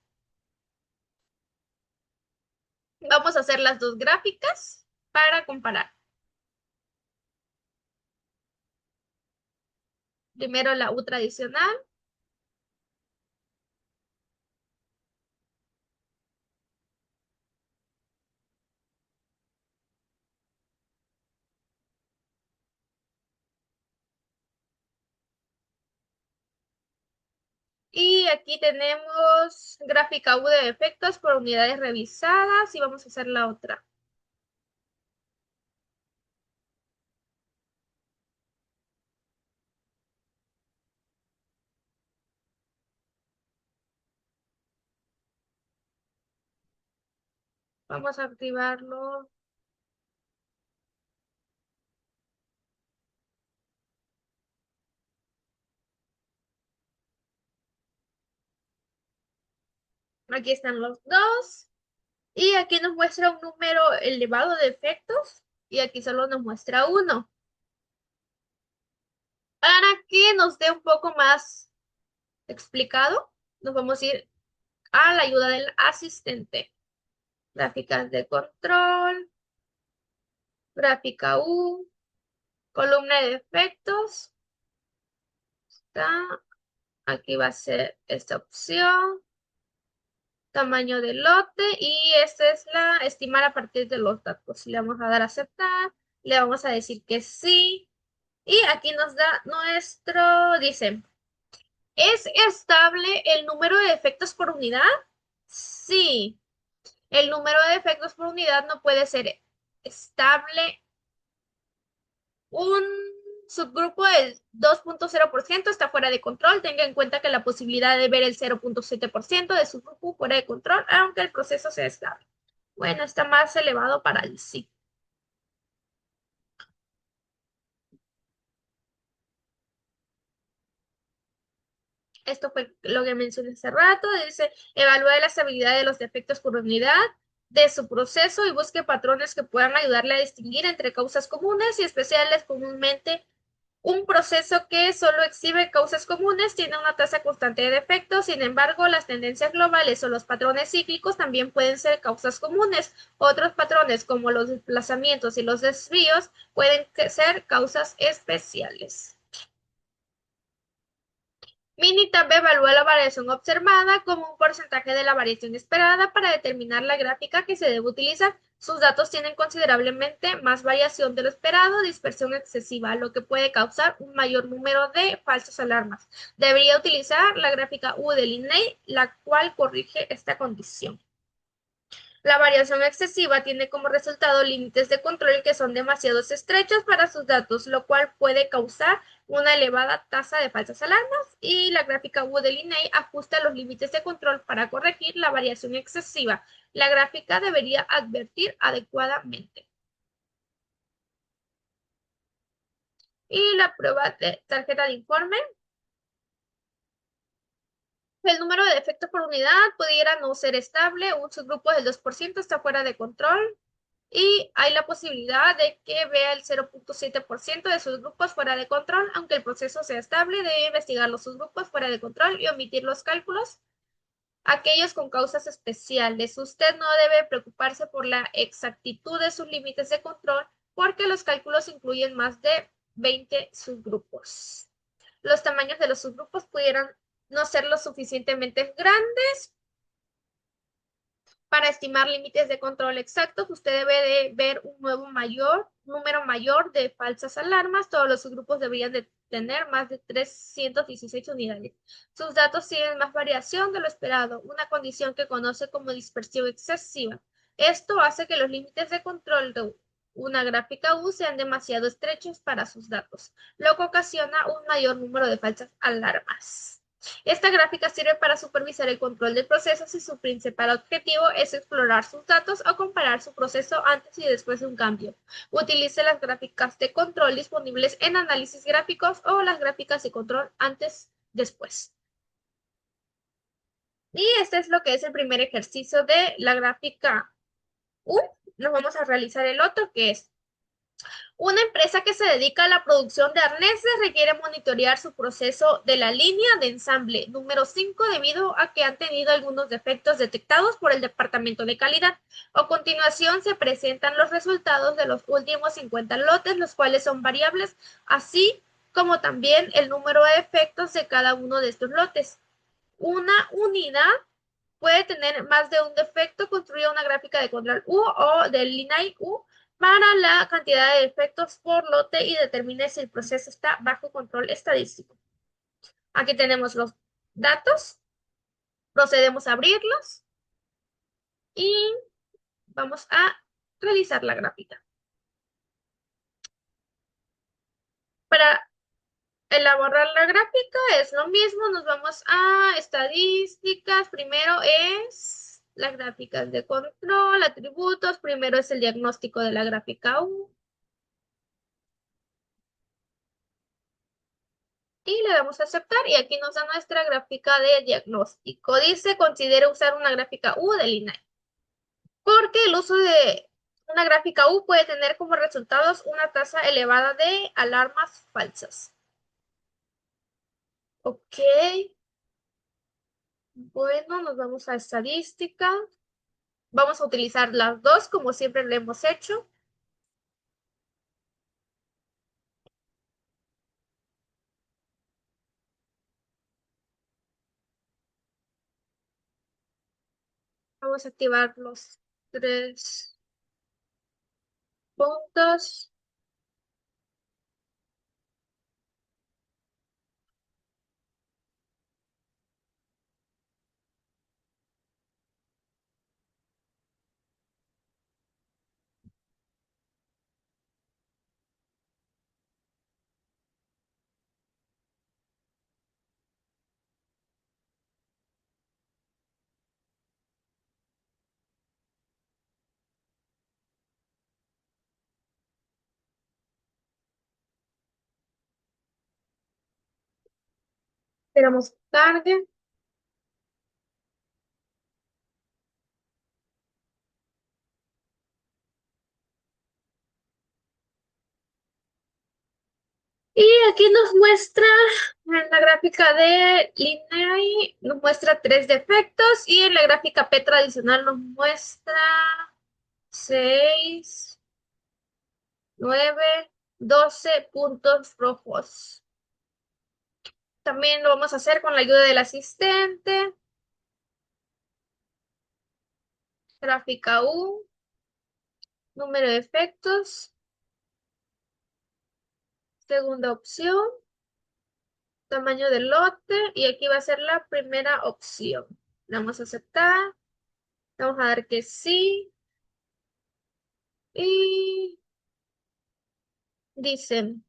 Vamos a hacer las dos gráficas para comparar. Primero la U tradicional. Y aquí tenemos gráfica U de efectos por unidades revisadas y vamos a hacer la otra. Vamos a activarlo. Aquí están los dos. Y aquí nos muestra un número elevado de efectos y aquí solo nos muestra uno. Para que nos dé un poco más explicado, nos vamos a ir a la ayuda del asistente. Gráficas de control, gráfica U, columna de efectos. Está, aquí va a ser esta opción. Tamaño del lote y esta es la estimar a partir de los datos. Le vamos a dar a aceptar, le vamos a decir que sí. Y aquí nos da nuestro, dice, ¿es estable el número de efectos por unidad? Sí. El número de efectos por unidad no puede ser estable. Un subgrupo del 2,0% está fuera de control. Tenga en cuenta que la posibilidad de ver el 0,7% de subgrupo fuera de control, aunque el proceso sea estable. Bueno, está más elevado para el sí. Esto fue lo que mencioné hace rato. Dice, evalúe la estabilidad de los defectos por unidad de su proceso y busque patrones que puedan ayudarle a distinguir entre causas comunes y especiales. Comúnmente, un proceso que solo exhibe causas comunes tiene una tasa constante de defectos. Sin embargo, las tendencias globales o los patrones cíclicos también pueden ser causas comunes. Otros patrones, como los desplazamientos y los desvíos, pueden ser causas especiales. Minitab evalúa la variación observada como un porcentaje de la variación esperada para determinar la gráfica que se debe utilizar. Sus datos tienen considerablemente más variación de lo esperado, dispersión excesiva, lo que puede causar un mayor número de falsas alarmas. Debería utilizar la gráfica U de Linney, la cual corrige esta condición. La variación excesiva tiene como resultado límites de control que son demasiado estrechos para sus datos, lo cual puede causar una elevada tasa de falsas alarmas, y la gráfica U de Linney ajusta los límites de control para corregir la variación excesiva. La gráfica debería advertir adecuadamente. Y la prueba de tarjeta de informe. El número de defectos por unidad pudiera no ser estable, un subgrupo del 2% está fuera de control, y hay la posibilidad de que vea el 0,7% de sus grupos fuera de control. Aunque el proceso sea estable, debe investigar los subgrupos fuera de control y omitir los cálculos, aquellos con causas especiales. Usted no debe preocuparse por la exactitud de sus límites de control porque los cálculos incluyen más de 20 subgrupos. Los tamaños de los subgrupos pudieran no ser lo suficientemente grandes para estimar límites de control exactos. Usted debe de ver un número mayor de falsas alarmas. Todos los subgrupos deberían de tener más de 316 unidades. Sus datos tienen más variación de lo esperado, una condición que conoce como dispersión excesiva. Esto hace que los límites de control de una gráfica U sean demasiado estrechos para sus datos, lo que ocasiona un mayor número de falsas alarmas. Esta gráfica sirve para supervisar el control del proceso si su principal objetivo es explorar sus datos o comparar su proceso antes y después de un cambio. Utilice las gráficas de control disponibles en análisis gráficos o las gráficas de control antes, después. Y este es lo que es el primer ejercicio de la gráfica U. Nos vamos a realizar el otro, que es una empresa que se dedica a la producción de arneses requiere monitorear su proceso de la línea de ensamble número 5 debido a que han tenido algunos defectos detectados por el Departamento de Calidad. A continuación se presentan los resultados de los últimos 50 lotes, los cuales son variables, así como también el número de defectos de cada uno de estos lotes. Una unidad puede tener más de un defecto. Construye una gráfica de control U o del LINAI U para la cantidad de defectos por lote y determine si el proceso está bajo control estadístico. Aquí tenemos los datos. Procedemos a abrirlos y vamos a realizar la gráfica. Para elaborar la gráfica es lo mismo, nos vamos a estadísticas, primero es las gráficas de control, atributos, primero es el diagnóstico de la gráfica U y le damos a aceptar y aquí nos da nuestra gráfica de diagnóstico. Dice, considere usar una gráfica U del INAI, porque el uso de una gráfica U puede tener como resultados una tasa elevada de alarmas falsas. Ok. Bueno, nos vamos a estadística. Vamos a utilizar las dos como siempre lo hemos hecho. Vamos a activar los tres puntos. Esperamos que cargue. Y aquí nos muestra, en la gráfica de Linear, nos muestra tres defectos y en la gráfica P tradicional nos muestra 6, 9, 12 puntos rojos. También lo vamos a hacer con la ayuda del asistente. Gráfica U, número de defectos. Segunda opción, tamaño del lote y aquí va a ser la primera opción. Le vamos a aceptar, vamos a dar que sí y dicen,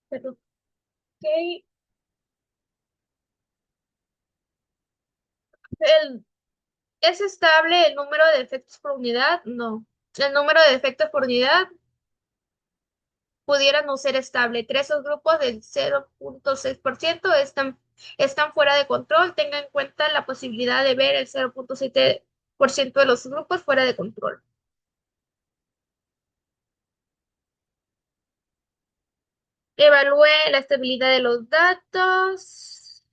pero ok, ¿es estable el número de defectos por unidad? No. El número de defectos por unidad pudiera no ser estable. Tres subgrupos del 0,6% están fuera de control. Tenga en cuenta la posibilidad de ver el 0,7% de los grupos fuera de control. Evalúe la estabilidad de los datos,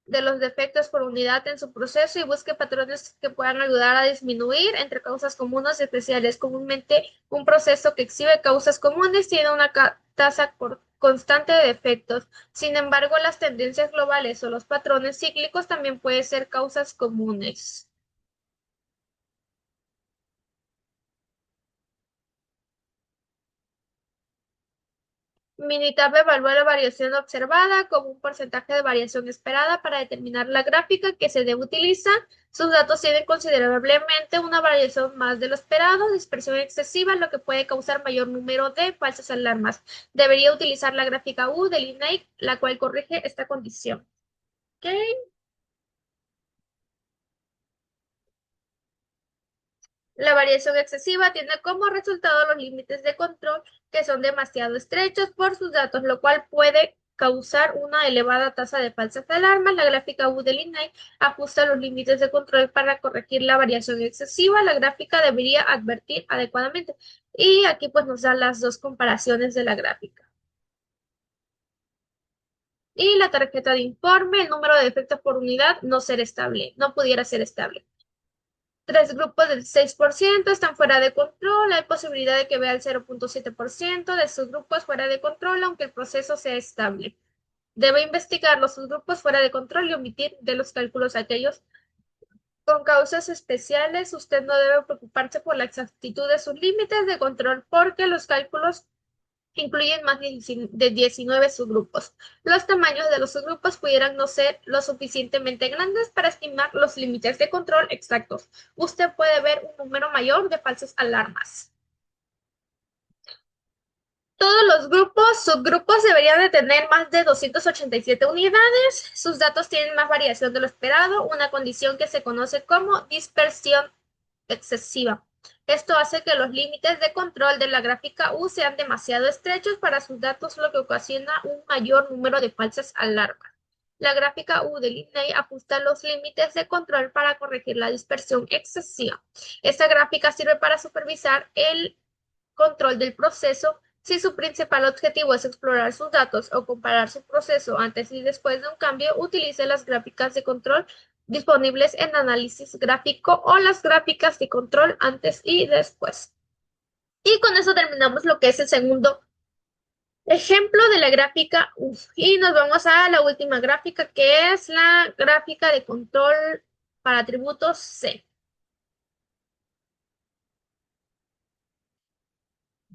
de los defectos por unidad en su proceso y busque patrones que puedan ayudar a disminuir entre causas comunes y especiales. Comúnmente, un proceso que exhibe causas comunes tiene una tasa constante de defectos. Sin embargo, las tendencias globales o los patrones cíclicos también pueden ser causas comunes. Minitab evalúa la variación observada como un porcentaje de variación esperada para determinar la gráfica que se debe utilizar. Sus datos tienen considerablemente una variación más de lo esperado, dispersión excesiva, lo que puede causar mayor número de falsas alarmas. Debería utilizar la gráfica U del INAIC, la cual corrige esta condición. ¿Ok? La variación excesiva tiene como resultado los límites de control que son demasiado estrechos por sus datos, lo cual puede causar una elevada tasa de falsas alarmas. La gráfica U del INAI ajusta los límites de control para corregir la variación excesiva. La gráfica debería advertir adecuadamente. Y aquí pues nos da las dos comparaciones de la gráfica. Y la tarjeta de informe, el número de defectos por unidad no ser estable, no pudiera ser estable. Tres grupos del 6% están fuera de control. Hay posibilidad de que vea el 0.7% de sus grupos fuera de control, aunque el proceso sea estable. Debe investigar los subgrupos fuera de control y omitir de los cálculos aquellos con causas especiales. Usted no debe preocuparse por la exactitud de sus límites de control porque los cálculos incluyen más de 19 subgrupos. Los tamaños de los subgrupos pudieran no ser lo suficientemente grandes para estimar los límites de control exactos. Usted puede ver un número mayor de falsas alarmas. Todos los grupos, subgrupos deberían de tener más de 287 unidades. Sus datos tienen más variación de lo esperado, una condición que se conoce como dispersión excesiva. Esto hace que los límites de control de la gráfica U sean demasiado estrechos para sus datos, lo que ocasiona un mayor número de falsas alarmas. La gráfica U del INAI ajusta los límites de control para corregir la dispersión excesiva. Esta gráfica sirve para supervisar el control del proceso. Si su principal objetivo es explorar sus datos o comparar su proceso antes y después de un cambio, utilice las gráficas de control disponibles en análisis gráfico o las gráficas de control antes y después. Y con eso terminamos lo que es el segundo ejemplo de la gráfica U. Y nos vamos a la última gráfica, que es la gráfica de control para atributos C.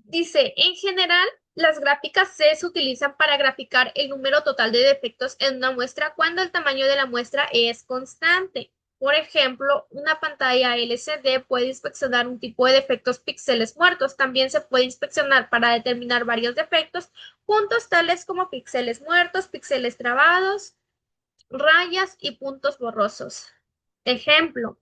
Dice, en general, las gráficas C se utilizan para graficar el número total de defectos en una muestra cuando el tamaño de la muestra es constante. Por ejemplo, una pantalla LCD puede inspeccionar un tipo de defectos píxeles muertos. También se puede inspeccionar para determinar varios defectos juntos, tales como píxeles muertos, píxeles trabados, rayas y puntos borrosos. Ejemplo,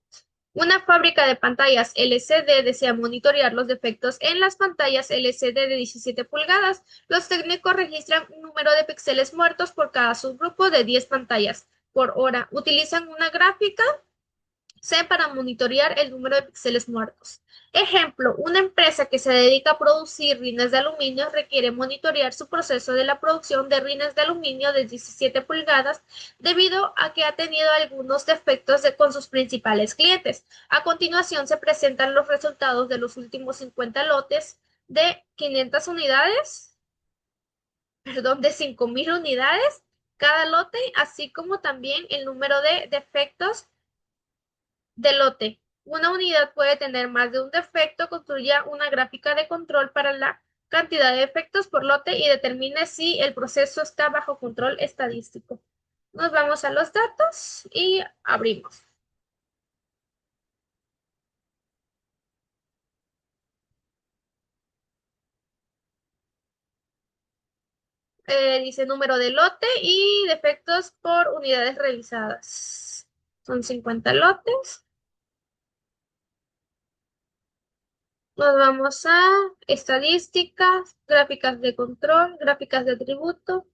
una fábrica de pantallas LCD desea monitorear los defectos en las pantallas LCD de 17 pulgadas. Los técnicos registran un número de píxeles muertos por cada subgrupo de 10 pantallas por hora. Utilizan una gráfica C para monitorear el número de píxeles muertos. Ejemplo, una empresa que se dedica a producir rines de aluminio requiere monitorear su proceso de la producción de rines de aluminio de 17 pulgadas debido a que ha tenido algunos defectos con sus principales clientes. A continuación se presentan los resultados de los últimos 50 lotes de 500 unidades, de 5.000 unidades cada lote, así como también el número de defectos de lote. Una unidad puede tener más de un defecto. Construya una gráfica de control para la cantidad de defectos por lote y determine si el proceso está bajo control estadístico. Nos vamos a los datos y abrimos. Dice número de lote y defectos por unidades revisadas. Son 50 lotes. Nos vamos a estadísticas, gráficas de control, gráficas de atributo,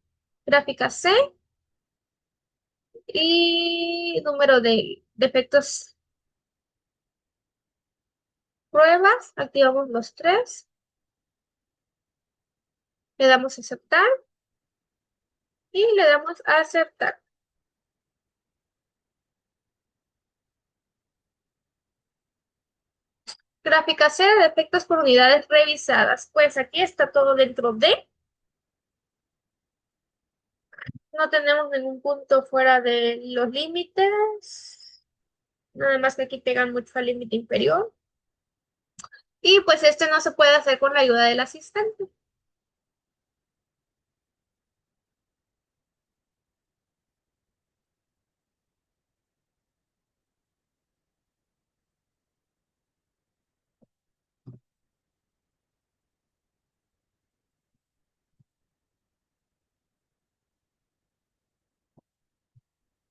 gráfica C y número de defectos pruebas. Activamos los tres, le damos a aceptar y le damos a aceptar. Gráfica C de defectos por unidades revisadas. Pues aquí está todo dentro de. No tenemos ningún punto fuera de los límites. Nada más que aquí pegan mucho al límite inferior. Y pues este no se puede hacer con la ayuda del asistente.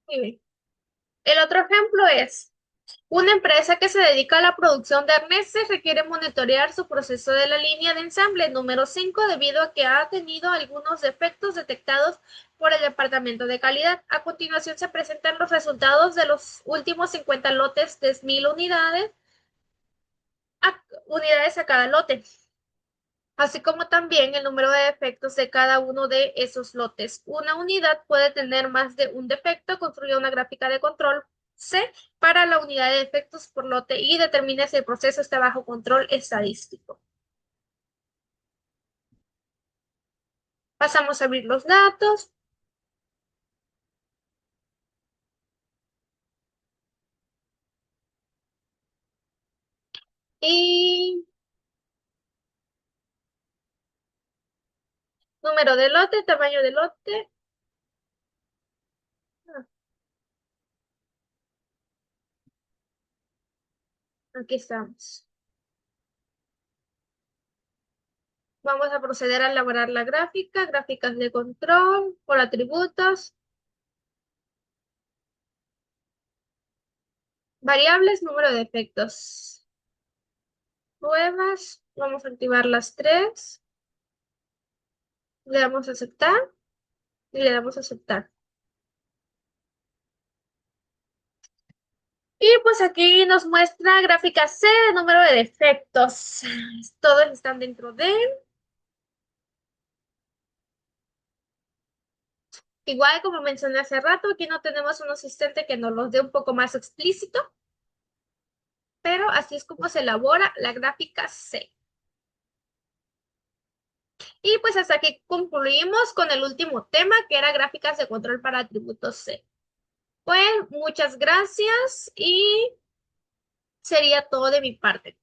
Muy bien. El otro ejemplo es, una empresa que se dedica a la producción de arneses requiere monitorear su proceso de la línea de ensamble número 5 debido a que ha tenido algunos defectos detectados por el Departamento de Calidad. A continuación se presentan los resultados de los últimos 50 lotes de 1000 unidades a cada lote, así como también el número de defectos de cada uno de esos lotes. Una unidad puede tener más de un defecto. Construye una gráfica de control C para la unidad de defectos por lote y determina si el proceso está bajo control estadístico. Pasamos a abrir los datos y número de lote, tamaño de lote. Ah, aquí estamos. Vamos a proceder a elaborar la gráfica, gráficas de control por atributos, variables, número de defectos. Nuevas, vamos a activar las tres, le damos a aceptar y le damos a aceptar. Y pues aquí nos muestra gráfica C de número de defectos. Todos están dentro de. Igual como mencioné hace rato, aquí no tenemos un asistente que nos los dé un poco más explícito, pero así es como se elabora la gráfica C. Y pues hasta aquí concluimos con el último tema, que era gráficas de control para atributos C. Pues muchas gracias y sería todo de mi parte.